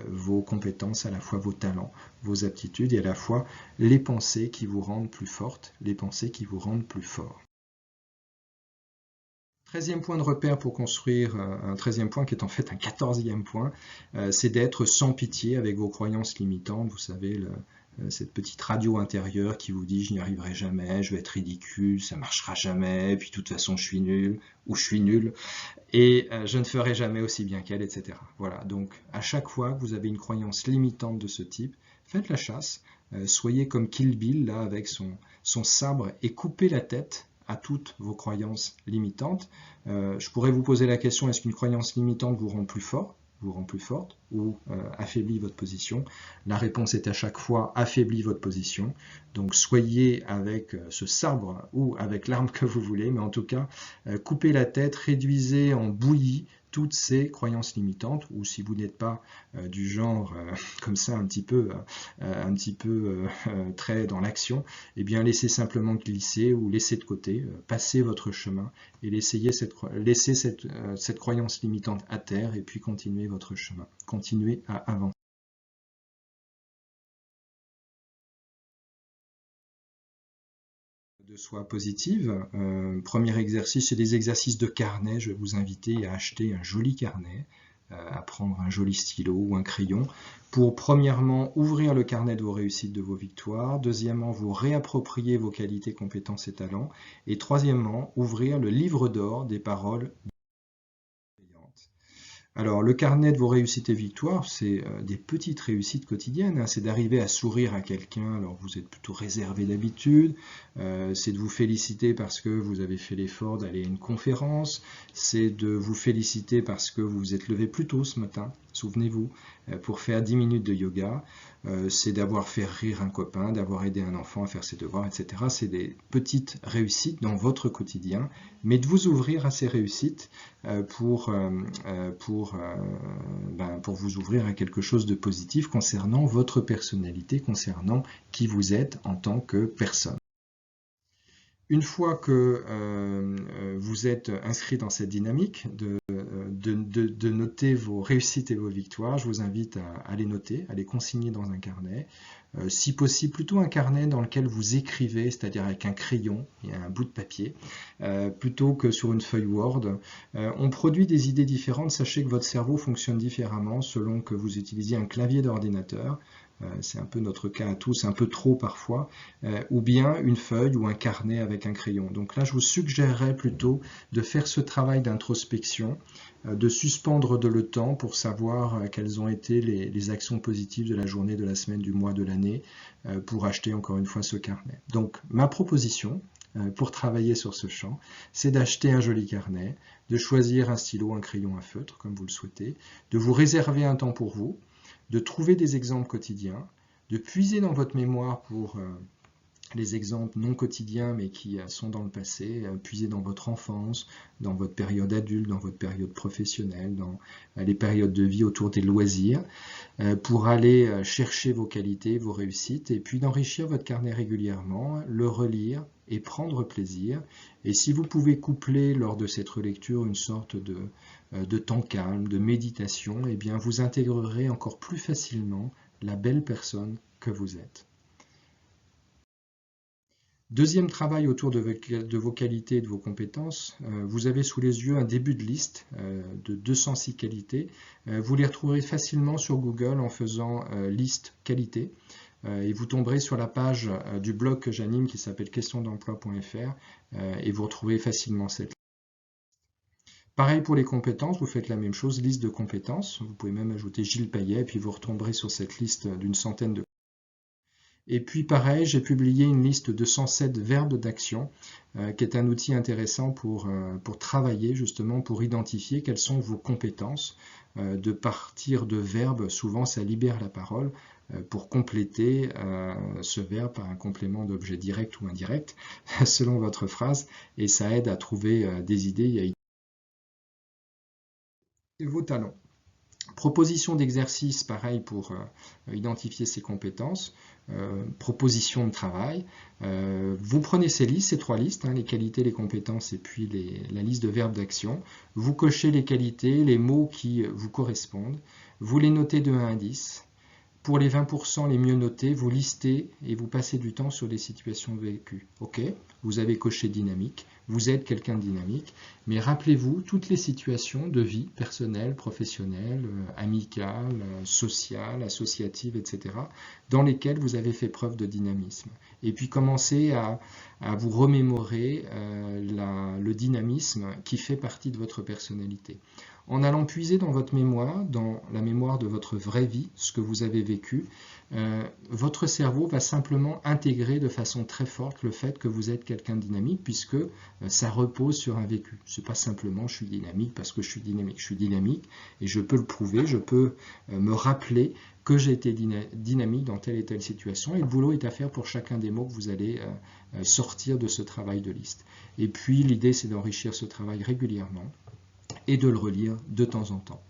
vos compétences, à la fois vos talents, vos aptitudes et à la fois les pensées qui vous rendent plus fortes, les pensées qui vous rendent plus fort. 13e point de repère pour construire, un 13e point qui est en fait un 14e point, c'est d'être sans pitié avec vos croyances limitantes, vous savez, cette petite radio intérieure qui vous dit je n'y arriverai jamais, je vais être ridicule, ça marchera jamais, puis de toute façon je suis nul, ou je suis nul, et je ne ferai jamais aussi bien qu'elle, etc. Voilà, donc à chaque fois que vous avez une croyance limitante de ce type, faites la chasse, soyez comme Kill Bill, là, avec son sabre, et coupez la tête à toutes vos croyances limitantes. Je pourrais vous poser la question, est-ce qu'une croyance limitante vous rend plus fort, vous rend plus forte ou affaiblit votre position? La réponse est à chaque fois affaiblit votre position. Donc soyez avec ce sabre ou avec l'arme que vous voulez, mais en tout cas, coupez la tête, réduisez en bouillie toutes ces croyances limitantes, ou si vous n'êtes pas du genre comme ça un petit peu très dans l'action, eh bien laissez simplement glisser ou laissez de côté, passez votre chemin et laissez cette croyance limitante à terre et puis continuez votre chemin, continuez à avancer. De soi positive. Premier exercice, c'est des exercices de carnet. Je vais vous inviter à acheter un joli carnet, à prendre un joli stylo ou un crayon pour premièrement ouvrir le carnet de vos réussites, de vos victoires, deuxièmement vous réapproprier vos qualités, compétences et talents, et troisièmement ouvrir le livre d'or des paroles bienveillantes. Alors, le carnet de vos réussites et victoires, c'est des petites réussites quotidiennes. C'est d'arriver à sourire à quelqu'un, alors vous êtes plutôt réservé d'habitude. C'est de vous féliciter parce que vous avez fait l'effort d'aller à une conférence. C'est de vous féliciter parce que vous vous êtes levé plus tôt ce matin, souvenez-vous, pour faire 10 minutes de yoga. c'est d'avoir fait rire un copain, d'avoir aidé un enfant à faire ses devoirs, etc. C'est des petites réussites dans votre quotidien, mais de vous ouvrir à ces réussites pour vous ouvrir à quelque chose de positif concernant votre personnalité, concernant qui vous êtes en tant que personne. Une fois que vous êtes inscrit dans cette dynamique de noter vos réussites et vos victoires, je vous invite à les noter, à les consigner dans un carnet. Si possible, plutôt un carnet dans lequel vous écrivez, c'est-à-dire avec un crayon et un bout de papier, plutôt que sur une feuille Word. On produit des idées différentes. Sachez que votre cerveau fonctionne différemment selon que vous utilisiez un clavier d'ordinateur. C'est un peu notre cas à tous, un peu trop parfois, ou bien une feuille ou un carnet avec un crayon. Donc là, je vous suggérerais plutôt de faire ce travail d'introspection, de suspendre le temps pour savoir quelles ont été les actions positives de la journée, de la semaine, du mois, de l'année, pour acheter encore une fois ce carnet. Donc ma proposition pour travailler sur ce champ, c'est d'acheter un joli carnet, de choisir un stylo, un crayon, un feutre, comme vous le souhaitez, de vous réserver un temps pour vous, de trouver des exemples quotidiens, de puiser dans votre mémoire pour les exemples non quotidiens mais qui sont dans le passé, puiser dans votre enfance, dans votre période adulte, dans votre période professionnelle, dans les périodes de vie autour des loisirs, pour aller chercher vos qualités, vos réussites, et puis d'enrichir votre carnet régulièrement, le relire et prendre plaisir. Et si vous pouvez coupler lors de cette relecture une sorte de temps calme, de méditation, eh bien vous intégrerez encore plus facilement la belle personne que vous êtes. Deuxième travail autour de vos qualités et de vos compétences, vous avez sous les yeux un début de liste de 206 qualités. Vous les retrouverez facilement sur Google en faisant liste qualité. Et vous tomberez sur la page du blog que j'anime qui s'appelle questiondemploi.fr et vous retrouvez facilement cette liste. Pareil pour les compétences, vous faites la même chose, liste de compétences. Vous pouvez même ajouter Gilles Payet et puis vous retomberez sur cette liste d'une centaine de. Et puis pareil, j'ai publié une liste de 107 verbes d'action, qui est un outil intéressant pour travailler justement, pour identifier quelles sont vos compétences. De partir de verbes, souvent ça libère la parole pour compléter ce verbe par un complément d'objet direct ou indirect, selon votre phrase, et ça aide à trouver des idées et vos talents. Proposition d'exercice, pareil pour identifier ses compétences. Proposition de travail. Vous prenez ces listes, ces trois listes, les qualités, les compétences et puis la liste de verbes d'action. Vous cochez les qualités, les mots qui vous correspondent. Vous les notez de 1 à 10. Pour les 20% les mieux notés, vous listez et vous passez du temps sur des situations vécues. Ok, vous avez coché dynamique, vous êtes quelqu'un de dynamique, mais rappelez-vous toutes les situations de vie personnelle, professionnelle, amicale, sociale, associative, etc., dans lesquelles vous avez fait preuve de dynamisme. Et puis commencez à vous remémorer le dynamisme qui fait partie de votre personnalité. En allant puiser dans votre mémoire, dans la mémoire de votre vraie vie, ce que vous avez vécu, votre cerveau va simplement intégrer de façon très forte le fait que vous êtes quelqu'un de dynamique, puisque ça repose sur un vécu. Ce n'est pas simplement je suis dynamique parce que je suis dynamique. Je suis dynamique et je peux le prouver, je peux me rappeler que j'ai été dynamique dans telle et telle situation, et le boulot est à faire pour chacun des mots que vous allez sortir de ce travail de liste. Et puis l'idée c'est d'enrichir ce travail régulièrement et de le relire de temps en temps.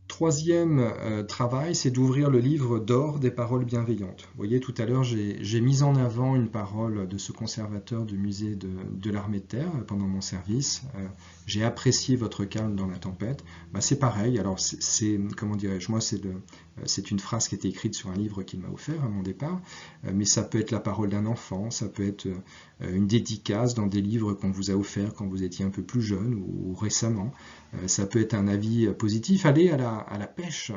Troisième travail, c'est d'ouvrir le livre d'or des paroles bienveillantes. Vous voyez, tout à l'heure, j'ai mis en avant une parole de ce conservateur du musée de l'armée de terre pendant mon service. J'ai apprécié votre calme dans la tempête. C'est pareil. Alors, comment dirais-je, moi, c'est une phrase qui était écrite sur un livre qu'il m'a offert à mon départ, mais ça peut être la parole d'un enfant, ça peut être une dédicace dans des livres qu'on vous a offerts quand vous étiez un peu plus jeune ou récemment. Ça peut être un avis positif. Allez à la pêche.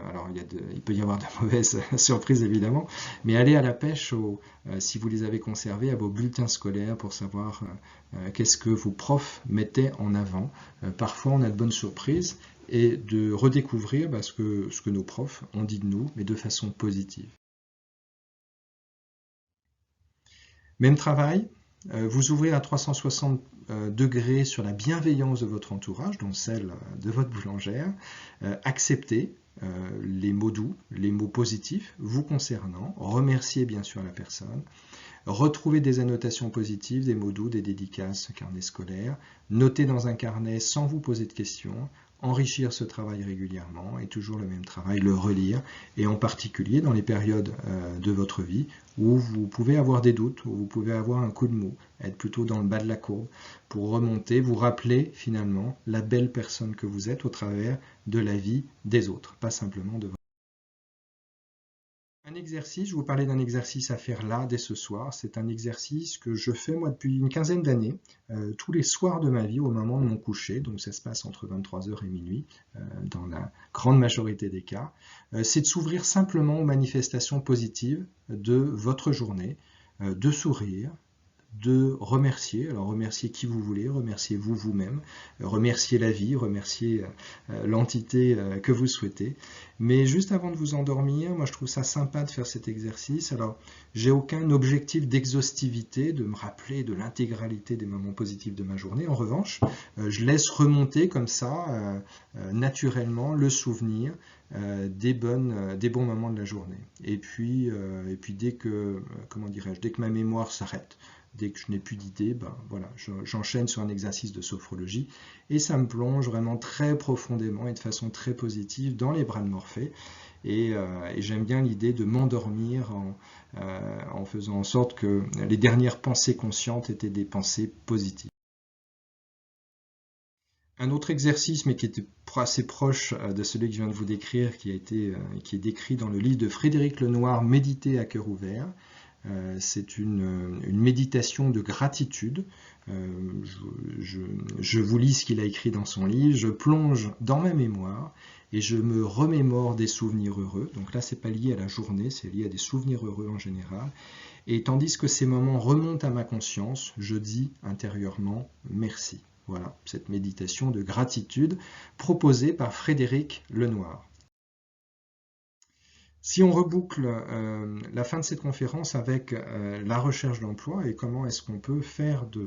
Alors, il peut y avoir de mauvaises surprises, évidemment, mais allez à la pêche, si vous les avez conservés, à vos bulletins scolaires pour savoir qu'est-ce que vos profs mettaient en avant. Parfois, on a de bonnes surprises et de redécouvrir ce que nos profs ont dit de nous, mais de façon positive. Même travail, vous ouvrir à 360 degrés sur la bienveillance de votre entourage, dont celle de votre boulangère, accepter les mots doux, les mots positifs vous concernant, remercier bien sûr la personne, retrouver des annotations positives, des mots doux, des dédicaces, un carnet scolaire, noter dans un carnet sans vous poser de questions, enrichir ce travail régulièrement et toujours le même travail, le relire, et en particulier dans les périodes de votre vie où vous pouvez avoir des doutes, où vous pouvez avoir un coup de mou, être plutôt dans le bas de la courbe, pour remonter, vous rappeler finalement la belle personne que vous êtes au travers de la vie des autres, pas simplement de votre. Un exercice, je vous parlais d'un exercice à faire là, dès ce soir. C'est un exercice que je fais moi depuis une quinzaine d'années, tous les soirs de ma vie au moment de mon coucher, donc ça se passe entre 23h et minuit, dans la grande majorité des cas. C'est de s'ouvrir simplement aux manifestations positives de votre journée, de sourire, de remercier, alors remercier qui vous voulez, remercier vous-même, remercier la vie, remercier l'entité que vous souhaitez. Mais juste avant de vous endormir, moi je trouve ça sympa de faire cet exercice. Alors, j'ai aucun objectif d'exhaustivité, de me rappeler de l'intégralité des moments positifs de ma journée. En revanche, je laisse remonter comme ça, naturellement, le souvenir des bons moments de la journée. Et puis dès que ma mémoire s'arrête, dès que je n'ai plus d'idées, ben voilà, j'enchaîne sur un exercice de sophrologie et ça me plonge vraiment très profondément et de façon très positive dans les bras de Morphée. Et j'aime bien l'idée de m'endormir en faisant en sorte que les dernières pensées conscientes étaient des pensées positives. Un autre exercice, mais qui était assez proche de celui que je viens de vous décrire, qui est décrit dans le livre de Frédéric Lenoir, Méditer à cœur ouvert. C'est une méditation de gratitude. Je vous lis ce qu'il a écrit dans son livre. Je plonge dans ma mémoire et je me remémore des souvenirs heureux. Donc là, c'est pas lié à la journée, c'est lié à des souvenirs heureux en général. Et tandis que ces moments remontent à ma conscience, je dis intérieurement merci. Voilà, cette méditation de gratitude proposée par Frédéric Lenoir. Si on reboucle la fin de cette conférence avec la recherche d'emploi et comment est-ce qu'on peut faire de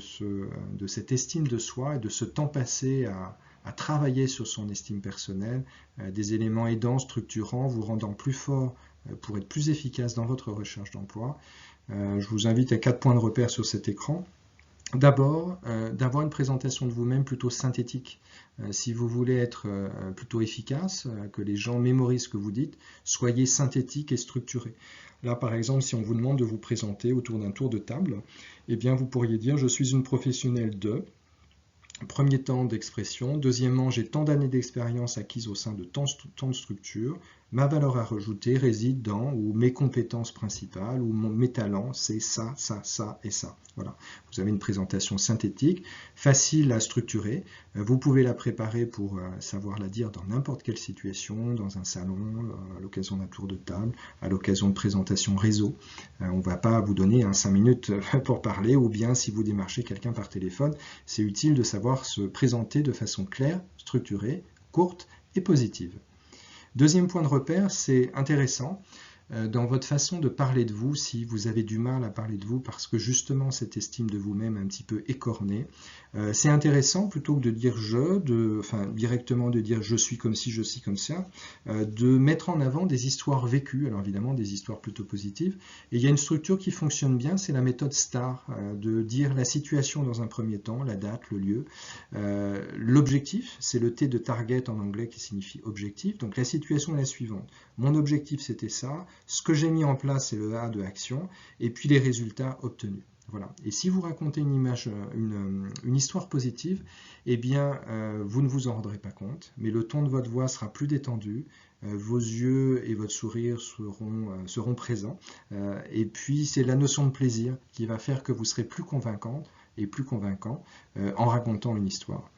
cette estime de soi et de ce temps passé à travailler sur son estime personnelle, des éléments aidants, structurants, vous rendant plus fort pour être plus efficace dans votre recherche d'emploi, je vous invite à 4 points de repère sur cet écran. D'abord, d'avoir une présentation de vous-même plutôt synthétique. Si vous voulez être plutôt efficace, que les gens mémorisent ce que vous dites, soyez synthétique et structuré. Là, par exemple, si on vous demande de vous présenter autour d'un tour de table, eh bien, vous pourriez dire « Je suis une professionnelle de… » Premier temps d'expression. Deuxièmement, j'ai tant d'années d'expérience acquises au sein de tant de structures. Ma valeur à rajouter réside dans, ou mes compétences principales, ou mes talents, c'est ça, ça, ça et ça. Voilà. Vous avez une présentation synthétique, facile à structurer. Vous pouvez la préparer pour savoir la dire dans n'importe quelle situation, dans un salon, à l'occasion d'un tour de table, à l'occasion de présentation réseau. On ne va pas vous donner 5 minutes pour parler, ou bien si vous démarchez quelqu'un par téléphone, c'est utile de savoir se présenter de façon claire, structurée, courte et positive. Deuxième point de repère, c'est intéressant dans votre façon de parler de vous, si vous avez du mal à parler de vous parce que justement cette estime de vous-même est un petit peu écornée, c'est intéressant plutôt que de dire directement de dire je suis comme ci, je suis comme ça, de mettre en avant des histoires vécues, alors évidemment des histoires plutôt positives, et il y a une structure qui fonctionne bien, c'est la méthode STAR, de dire la situation dans un premier temps, la date, le lieu, l'objectif, c'est le T de target en anglais qui signifie objectif, donc la situation est la suivante, mon objectif c'était ça, ce que j'ai mis en place, c'est le A de action, et puis les résultats obtenus. Voilà. Et si vous racontez une histoire positive, eh bien, vous ne vous en rendrez pas compte, mais le ton de votre voix sera plus détendu, vos yeux et votre sourire seront présents, et puis c'est la notion de plaisir qui va faire que vous serez plus convaincante et plus convaincant en racontant une histoire.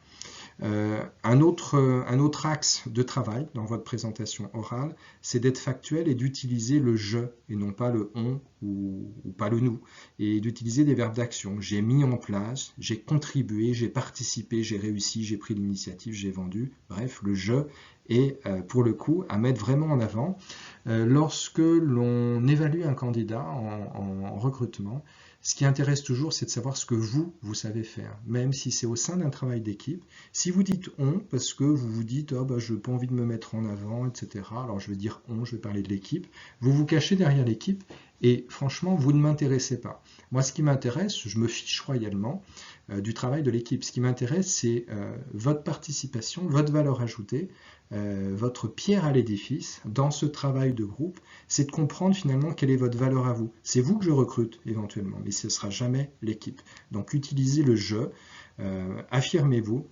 Un autre axe de travail dans votre présentation orale, c'est d'être factuel et d'utiliser le « je » et non pas le « on » ou pas le nous, et d'utiliser des verbes d'action. J'ai mis en place, j'ai contribué, j'ai participé, j'ai réussi, j'ai pris l'initiative, j'ai vendu. Bref, le je est pour le coup à mettre vraiment en avant. Lorsque l'on évalue un candidat en recrutement, ce qui intéresse toujours, c'est de savoir ce que vous savez faire, même si c'est au sein d'un travail d'équipe. Si vous dites on, parce que vous vous dites oh, bah, je n'ai pas envie de me mettre en avant, etc. Alors je vais dire on, je vais parler de l'équipe. Vous vous cachez derrière l'équipe et franchement, vous ne m'intéressez pas. Moi, ce qui m'intéresse, je me fiche royalement du travail de l'équipe. Ce qui m'intéresse, c'est votre participation, votre valeur ajoutée, votre pierre à l'édifice dans ce travail de groupe, c'est de comprendre finalement quelle est votre valeur à vous. C'est vous que je recrute éventuellement, mais ce ne sera jamais l'équipe. Donc utilisez le je, affirmez-vous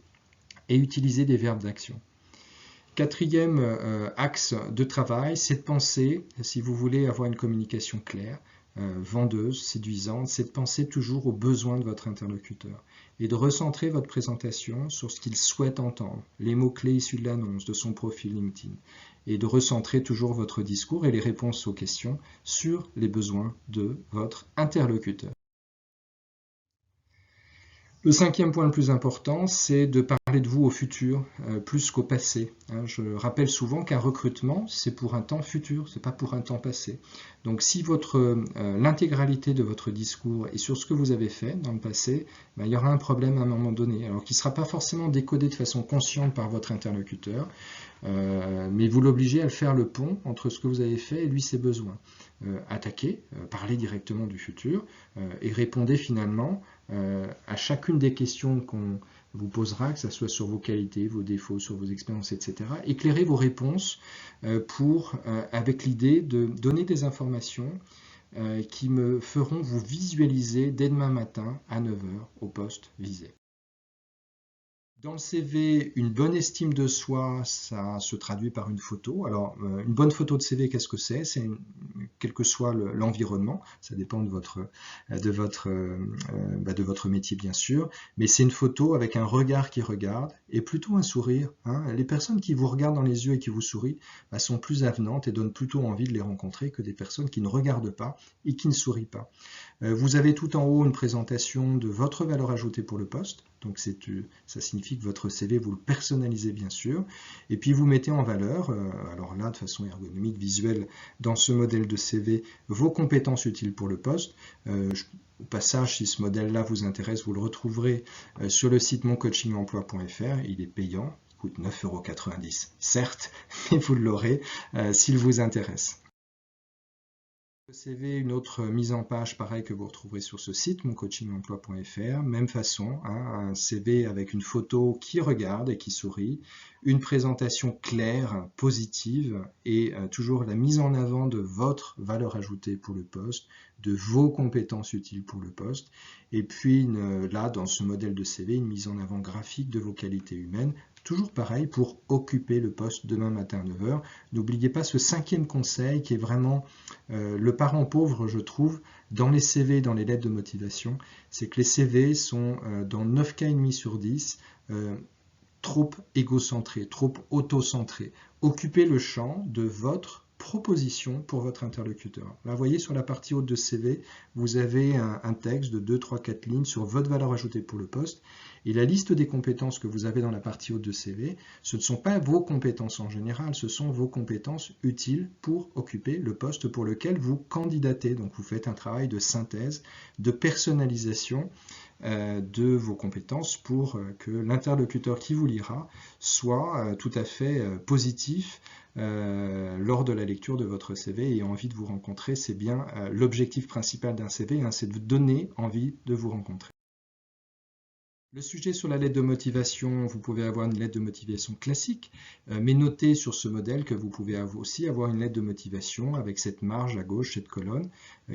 et utilisez des verbes d'action. Quatrième axe de travail, c'est de penser, si vous voulez avoir une communication claire, vendeuse, séduisante, c'est de penser toujours aux besoins de votre interlocuteur et de recentrer votre présentation sur ce qu'il souhaite entendre, les mots-clés issus de l'annonce, de son profil LinkedIn, et de recentrer toujours votre discours et les réponses aux questions sur les besoins de votre interlocuteur. Le cinquième point le plus important, c'est de parler de vous au futur plus qu'au passé. Je rappelle souvent qu'un recrutement, c'est pour un temps futur, c'est pas pour un temps passé. Donc si l'intégralité de votre discours est sur ce que vous avez fait dans le passé, il y aura un problème à un moment donné, alors qui ne sera pas forcément décodé de façon consciente par votre interlocuteur, mais vous l'obligez à faire le pont entre ce que vous avez fait et lui ses besoins. Attaquez, parlez directement du futur et répondez finalement à chacune des questions qu'on vous posera, que ce soit sur vos qualités, vos défauts, sur vos expériences, etc. Éclairez vos réponses avec l'idée de donner des informations qui me feront vous visualiser dès demain matin à 9 h au poste visé. Dans le CV, une bonne estime de soi, ça se traduit par une photo. Alors, une bonne photo de CV, qu'est-ce que c'est? C'est quel que soit l'environnement, ça dépend de votre métier bien sûr, mais c'est une photo avec un regard qui regarde et plutôt un sourire. Les personnes qui vous regardent dans les yeux et qui vous sourient sont plus avenantes et donnent plutôt envie de les rencontrer que des personnes qui ne regardent pas et qui ne sourient pas. Vous avez tout en haut une présentation de votre valeur ajoutée pour le poste. Donc ça signifie que votre CV, vous le personnalisez bien sûr. Et puis vous mettez en valeur, alors là de façon ergonomique, visuelle, dans ce modèle de CV, vos compétences utiles pour le poste. Au passage, si ce modèle-là vous intéresse, vous le retrouverez sur le site moncoachingemploi.fr. Il est payant, il coûte 9,90 €, certes, mais vous l'aurez s'il vous intéresse. Le CV, une autre mise en page pareil que vous retrouverez sur ce site, moncoachingemploi.fr, même façon, un CV avec une photo qui regarde et qui sourit, une présentation claire, positive et toujours la mise en avant de votre valeur ajoutée pour le poste, de vos compétences utiles pour le poste, et puis là, dans ce modèle de CV, une mise en avant graphique de vos qualités humaines, toujours pareil pour occuper le poste demain matin à 9 h. N'oubliez pas ce cinquième conseil qui est vraiment le parent pauvre, je trouve, dans les CV, dans les lettres de motivation, c'est que les CV sont dans 9 cas et demi sur 10 trop égocentrés, trop autocentrés. Occupez le champ de votre proposition pour votre interlocuteur. Là, vous voyez sur la partie haute de CV, vous avez un texte de 2, 3, 4 lignes sur votre valeur ajoutée pour le poste. Et la liste des compétences que vous avez dans la partie haute de CV, ce ne sont pas vos compétences en général, ce sont vos compétences utiles pour occuper le poste pour lequel vous candidatez. Donc vous faites un travail de synthèse, de personnalisation de vos compétences pour que l'interlocuteur qui vous lira soit tout à fait positif lors de la lecture de votre CV et envie de vous rencontrer. C'est bien l'objectif principal d'un CV, c'est de vous donner envie de vous rencontrer. Le sujet sur la lettre de motivation, vous pouvez avoir une lettre de motivation classique, mais notez sur ce modèle que vous pouvez aussi avoir une lettre de motivation avec cette marge à gauche, cette colonne,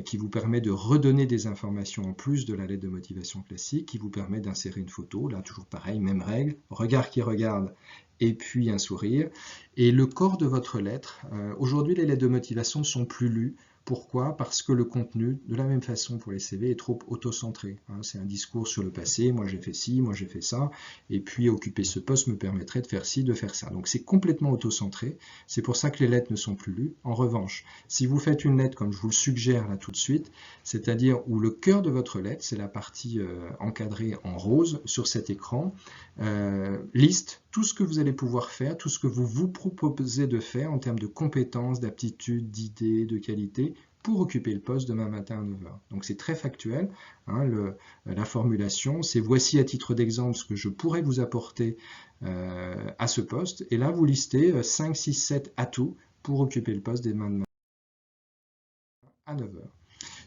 qui vous permet de redonner des informations en plus de la lettre de motivation classique, qui vous permet d'insérer une photo, là toujours pareil, même règle, regard qui regarde, et puis un sourire. Et le corps de votre lettre, aujourd'hui les lettres de motivation ne sont plus lues. Pourquoi? Parce que le contenu, de la même façon pour les CV, est trop auto-centré. C'est un discours sur le passé, moi j'ai fait ci, moi j'ai fait ça, et puis occuper ce poste me permettrait de faire ci, de faire ça. Donc c'est complètement auto-centré, c'est pour ça que les lettres ne sont plus lues. En revanche, si vous faites une lettre comme je vous le suggère là tout de suite, c'est-à-dire où le cœur de votre lettre, c'est la partie encadrée en rose sur cet écran, liste tout ce que vous allez pouvoir faire, tout ce que vous vous proposez de faire en termes de compétences, d'aptitudes, d'idées, de qualité pour occuper le poste demain matin à 9 h. Donc c'est très factuel, la formulation, c'est voici à titre d'exemple ce que je pourrais vous apporter à ce poste, et là vous listez 5, 6, 7 atouts pour occuper le poste demain matin à 9 h.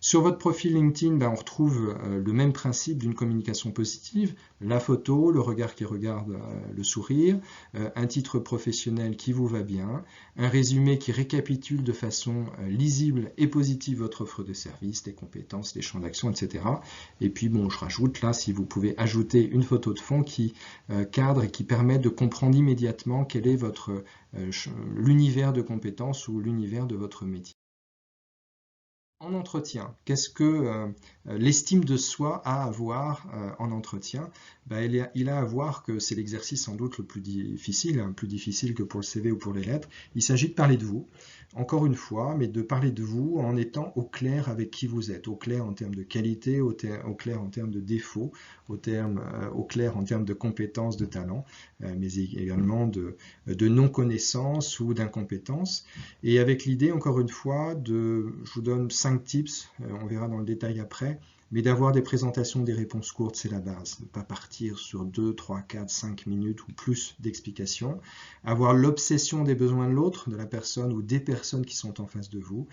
Sur votre profil LinkedIn, on retrouve le même principe d'une communication positive, la photo, le regard qui regarde le sourire, un titre professionnel qui vous va bien, un résumé qui récapitule de façon lisible et positive votre offre de service, les compétences, les champs d'action, etc. Et puis je rajoute là, si vous pouvez ajouter une photo de fond qui cadre et qui permet de comprendre immédiatement quel est l'univers de compétences ou l'univers de votre métier. En entretien, qu'est-ce que l'estime de soi a à voir en entretien? Il a à voir que c'est l'exercice sans doute le plus difficile, plus difficile que pour le CV ou pour les lettres. Il s'agit de parler de vous, encore une fois, mais de parler de vous en étant au clair avec qui vous êtes, au clair en termes de qualité, au clair en termes de défauts, au clair en termes de compétences, de talents, mais également de non-connaissance ou d'incompétence. Et avec l'idée, encore une fois, je vous donne 5 tips, on verra dans le détail après, mais d'avoir des présentations, des réponses courtes, c'est la base. Ne pas partir sur 2, 3, 4, 5 minutes ou plus d'explications. Avoir l'obsession des besoins de l'autre, de la personne ou des personnes qui sont en face de vous.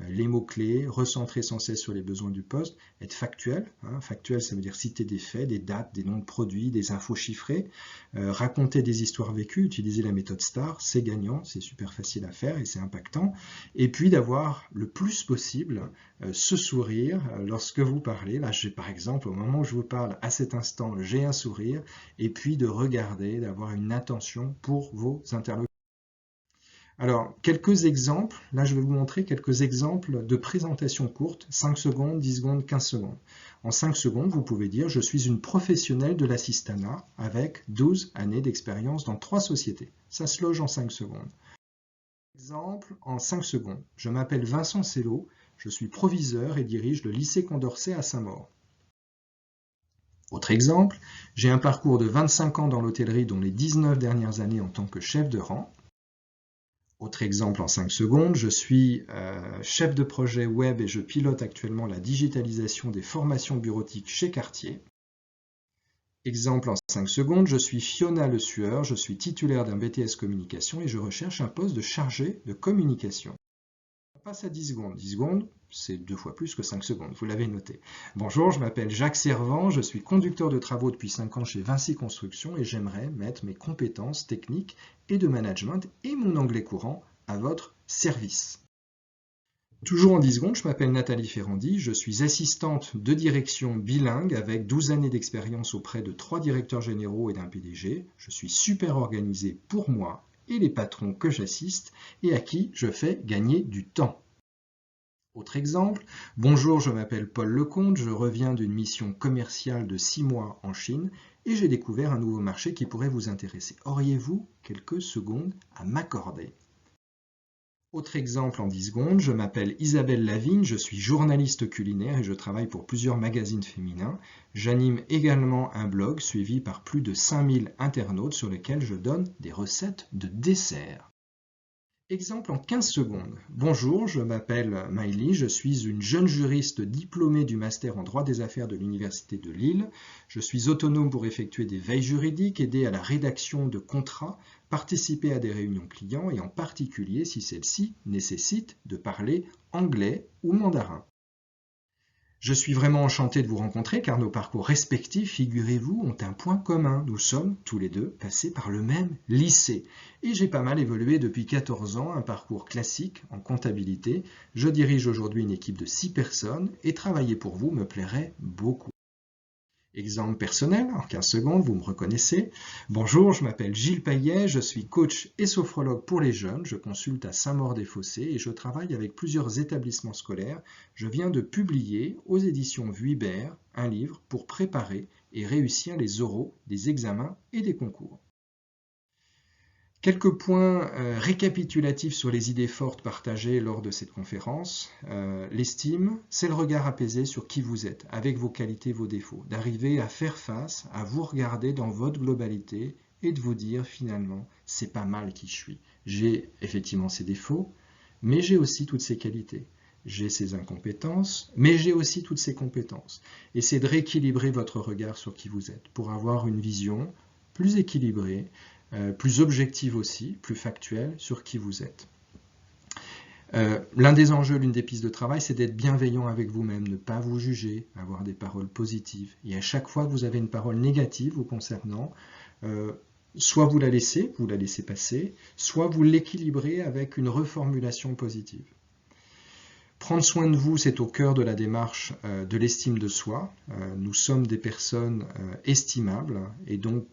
Les mots-clés, recentrer sans cesse sur les besoins du poste, être factuel. Factuel, ça veut dire citer des faits, des dates, des noms de produits, des infos chiffrées, raconter des histoires vécues, utiliser la méthode STAR, c'est gagnant, c'est super facile à faire et c'est impactant. Et puis d'avoir le plus possible ce sourire lorsque vous parlez. Là, par exemple, au moment où je vous parle, à cet instant, j'ai un sourire, et puis de regarder, d'avoir une attention pour vos interlocuteurs. Alors, quelques exemples. Là, je vais vous montrer quelques exemples de présentation courte, 5 secondes, 10 secondes, 15 secondes. En 5 secondes, vous pouvez dire « Je suis une professionnelle de l'assistanat avec 12 années d'expérience dans 3 sociétés ». Ça se loge en 5 secondes. Exemple, en 5 secondes. Je m'appelle Vincent Sello, je suis proviseur et dirige le lycée Condorcet à Saint-Maur. Autre exemple, j'ai un parcours de 25 ans dans l'hôtellerie, dont les 19 dernières années en tant que chef de rang. Autre exemple en 5 secondes, je suis chef de projet web et je pilote actuellement la digitalisation des formations bureautiques chez Cartier. Exemple en 5 secondes, je suis Fiona Le Sueur, je suis titulaire d'un BTS communication et je recherche un poste de chargé de communication. On passe à 10 secondes. 10 secondes, c'est 2 fois plus que 5 secondes, vous l'avez noté. Bonjour, je m'appelle Jacques Servant, je suis conducteur de travaux depuis 5 ans chez Vinci Construction et j'aimerais mettre mes compétences techniques et de management et mon anglais courant à votre service. Toujours en 10 secondes, je m'appelle Nathalie Ferrandi, je suis assistante de direction bilingue avec 12 années d'expérience auprès de 3 directeurs généraux et d'un PDG. Je suis super organisée pour moi et les patrons que j'assiste et à qui je fais gagner du temps. Autre exemple, bonjour, je m'appelle Paul Lecomte, je reviens d'une mission commerciale de 6 mois en Chine et j'ai découvert un nouveau marché qui pourrait vous intéresser. Auriez-vous quelques secondes à m'accorder ? Autre exemple en 10 secondes, je m'appelle Isabelle Lavigne, je suis journaliste culinaire et je travaille pour plusieurs magazines féminins. J'anime également un blog suivi par plus de 5000 internautes sur lequel je donne des recettes de desserts. Exemple en 15 secondes. Bonjour, je m'appelle Maïli, je suis une jeune juriste diplômée du master en droit des affaires de l'Université de Lille. Je suis autonome pour effectuer des veilles juridiques, aider à la rédaction de contrats, participer à des réunions clients et en particulier si celles-ci nécessitent de parler anglais ou mandarin. Je suis vraiment enchanté de vous rencontrer car nos parcours respectifs, figurez-vous, ont un point commun. Nous sommes tous les deux passés par le même lycée. Et j'ai pas mal évolué depuis 14 ans, un parcours classique en comptabilité. Je dirige aujourd'hui une équipe de 6 personnes et travailler pour vous me plairait beaucoup. Exemple personnel, en 15 secondes, vous me reconnaissez. Bonjour, je m'appelle Gilles Payet, je suis coach et sophrologue pour les jeunes. Je consulte à Saint-Maur-des-Fossés et je travaille avec plusieurs établissements scolaires. Je viens de publier aux éditions Vuibert un livre pour préparer et réussir les oraux, des examens et des concours. Quelques points récapitulatifs sur les idées fortes partagées lors de cette conférence. L'estime, c'est le regard apaisé sur qui vous êtes, avec vos qualités, vos défauts. D'arriver à faire face, à vous regarder dans votre globalité et de vous dire finalement, c'est pas mal qui je suis. J'ai effectivement ces défauts, mais j'ai aussi toutes ces qualités. J'ai ces incompétences, mais j'ai aussi toutes ces compétences. Et c'est de rééquilibrer votre regard sur qui vous êtes pour avoir une vision plus équilibrée, plus objective aussi, plus factuelle sur qui vous êtes. L'un des enjeux, l'une des pistes de travail, c'est d'être bienveillant avec vous-même, ne pas vous juger, avoir des paroles positives. Et à chaque fois que vous avez une parole négative vous concernant, soit vous la laissez passer, soit vous l'équilibrez avec une reformulation positive. Prendre soin de vous, c'est au cœur de la démarche de l'estime de soi. Nous sommes des personnes estimables et donc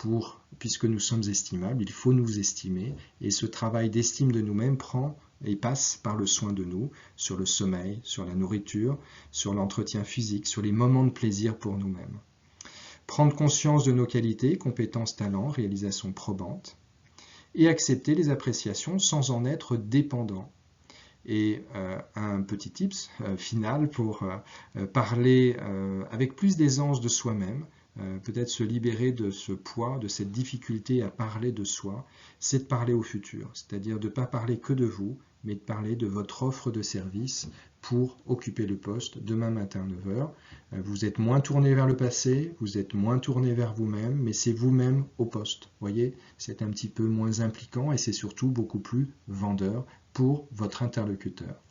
puisque nous sommes estimables, il faut nous estimer et ce travail d'estime de nous-mêmes prend et passe par le soin de nous, sur le sommeil, sur la nourriture, sur l'entretien physique, sur les moments de plaisir pour nous-mêmes. Prendre conscience de nos qualités, compétences, talents, réalisations probantes et accepter les appréciations sans en être dépendant. Et un petit tips final pour parler avec plus d'aisance de soi-même, peut-être se libérer de ce poids, de cette difficulté à parler de soi, c'est de parler au futur, c'est-à-dire de ne pas parler que de vous, mais de parler de votre offre de service pour occuper le poste demain matin à 9 h. Vous êtes moins tourné vers le passé, vous êtes moins tourné vers vous-même, mais c'est vous-même au poste. Vous voyez, c'est un petit peu moins impliquant et c'est surtout beaucoup plus vendeur pour votre interlocuteur.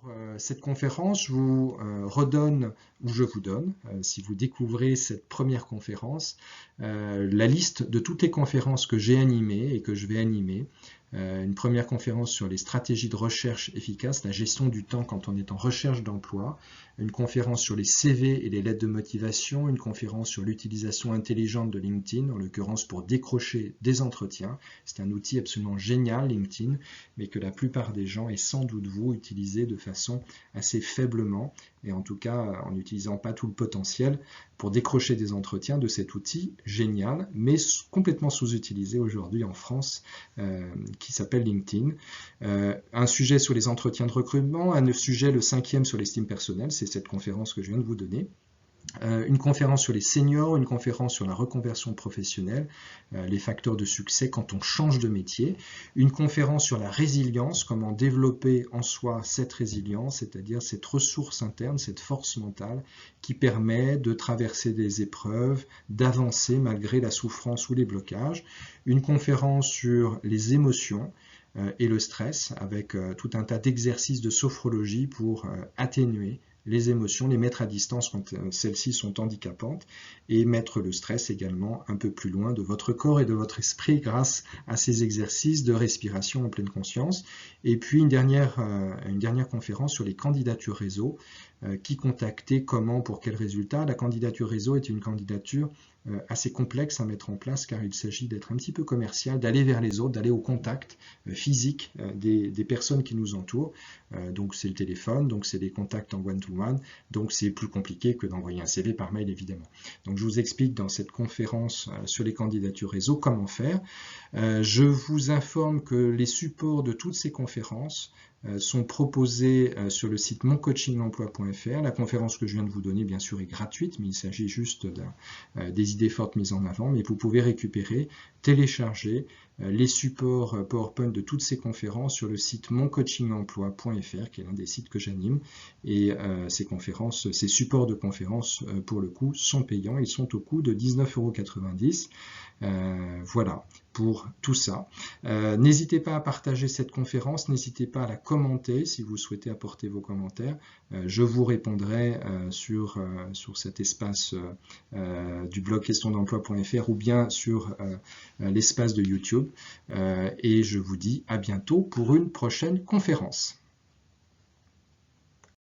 Pour cette conférence, je vous redonne, ou je vous donne, si vous découvrez cette première conférence, la liste de toutes les conférences que j'ai animées et que je vais animer. Une première conférence sur les stratégies de recherche efficaces, la gestion du temps quand on est en recherche d'emploi, une conférence sur les CV et les lettres de motivation, une conférence sur l'utilisation intelligente de LinkedIn, en l'occurrence pour décrocher des entretiens. C'est un outil absolument génial, LinkedIn, mais que la plupart des gens, et sans doute vous, utilisez de façon assez faiblement, et en tout cas en n'utilisant pas tout le potentiel pour décrocher des entretiens de cet outil génial, mais complètement sous-utilisé aujourd'hui en France, qui s'appelle LinkedIn. Un sujet sur les entretiens de recrutement, un sujet, le 5e, sur l'estime personnelle, c'est cette conférence que je viens de vous donner. Une conférence sur les seniors, une conférence sur la reconversion professionnelle, les facteurs de succès quand on change de métier, une conférence sur la résilience, comment développer en soi cette résilience, c'est-à-dire cette ressource interne, cette force mentale qui permet de traverser des épreuves, d'avancer malgré la souffrance ou les blocages, une conférence sur les émotions et le stress avec tout un tas d'exercices de sophrologie pour atténuer les émotions, les mettre à distance quand celles-ci sont handicapantes et mettre le stress également un peu plus loin de votre corps et de votre esprit grâce à ces exercices de respiration en pleine conscience. Et puis une dernière conférence sur les candidatures réseau, qui contacter, comment, pour quel résultat. La candidature réseau est une candidature assez complexe à mettre en place car il s'agit d'être un petit peu commercial, d'aller vers les autres, d'aller au contact physique des personnes qui nous entourent. Donc c'est le téléphone, donc c'est des contacts en one-to-one, donc c'est plus compliqué que d'envoyer un CV par mail évidemment. Donc je vous explique dans cette conférence sur les candidatures réseau comment faire. Je vous informe que les supports de toutes ces conférences sont proposés sur le site moncoachingemploi.fr. La conférence que je viens de vous donner, bien sûr, est gratuite, mais il s'agit juste des idées fortes mises en avant. Mais vous pouvez récupérer, télécharger les supports PowerPoint de toutes ces conférences sur le site moncoachingemploi.fr, qui est l'un des sites que j'anime. Et ces supports de conférences, pour le coup, sont payants. Ils sont au coût de 19,90 €. Voilà pour tout ça. N'hésitez pas à partager cette conférence, n'hésitez pas à la commenter si vous souhaitez apporter vos commentaires. Je vous répondrai sur cet espace du blog questionsdemploi.fr ou bien sur l'espace de YouTube. Et je vous dis à bientôt pour une prochaine conférence.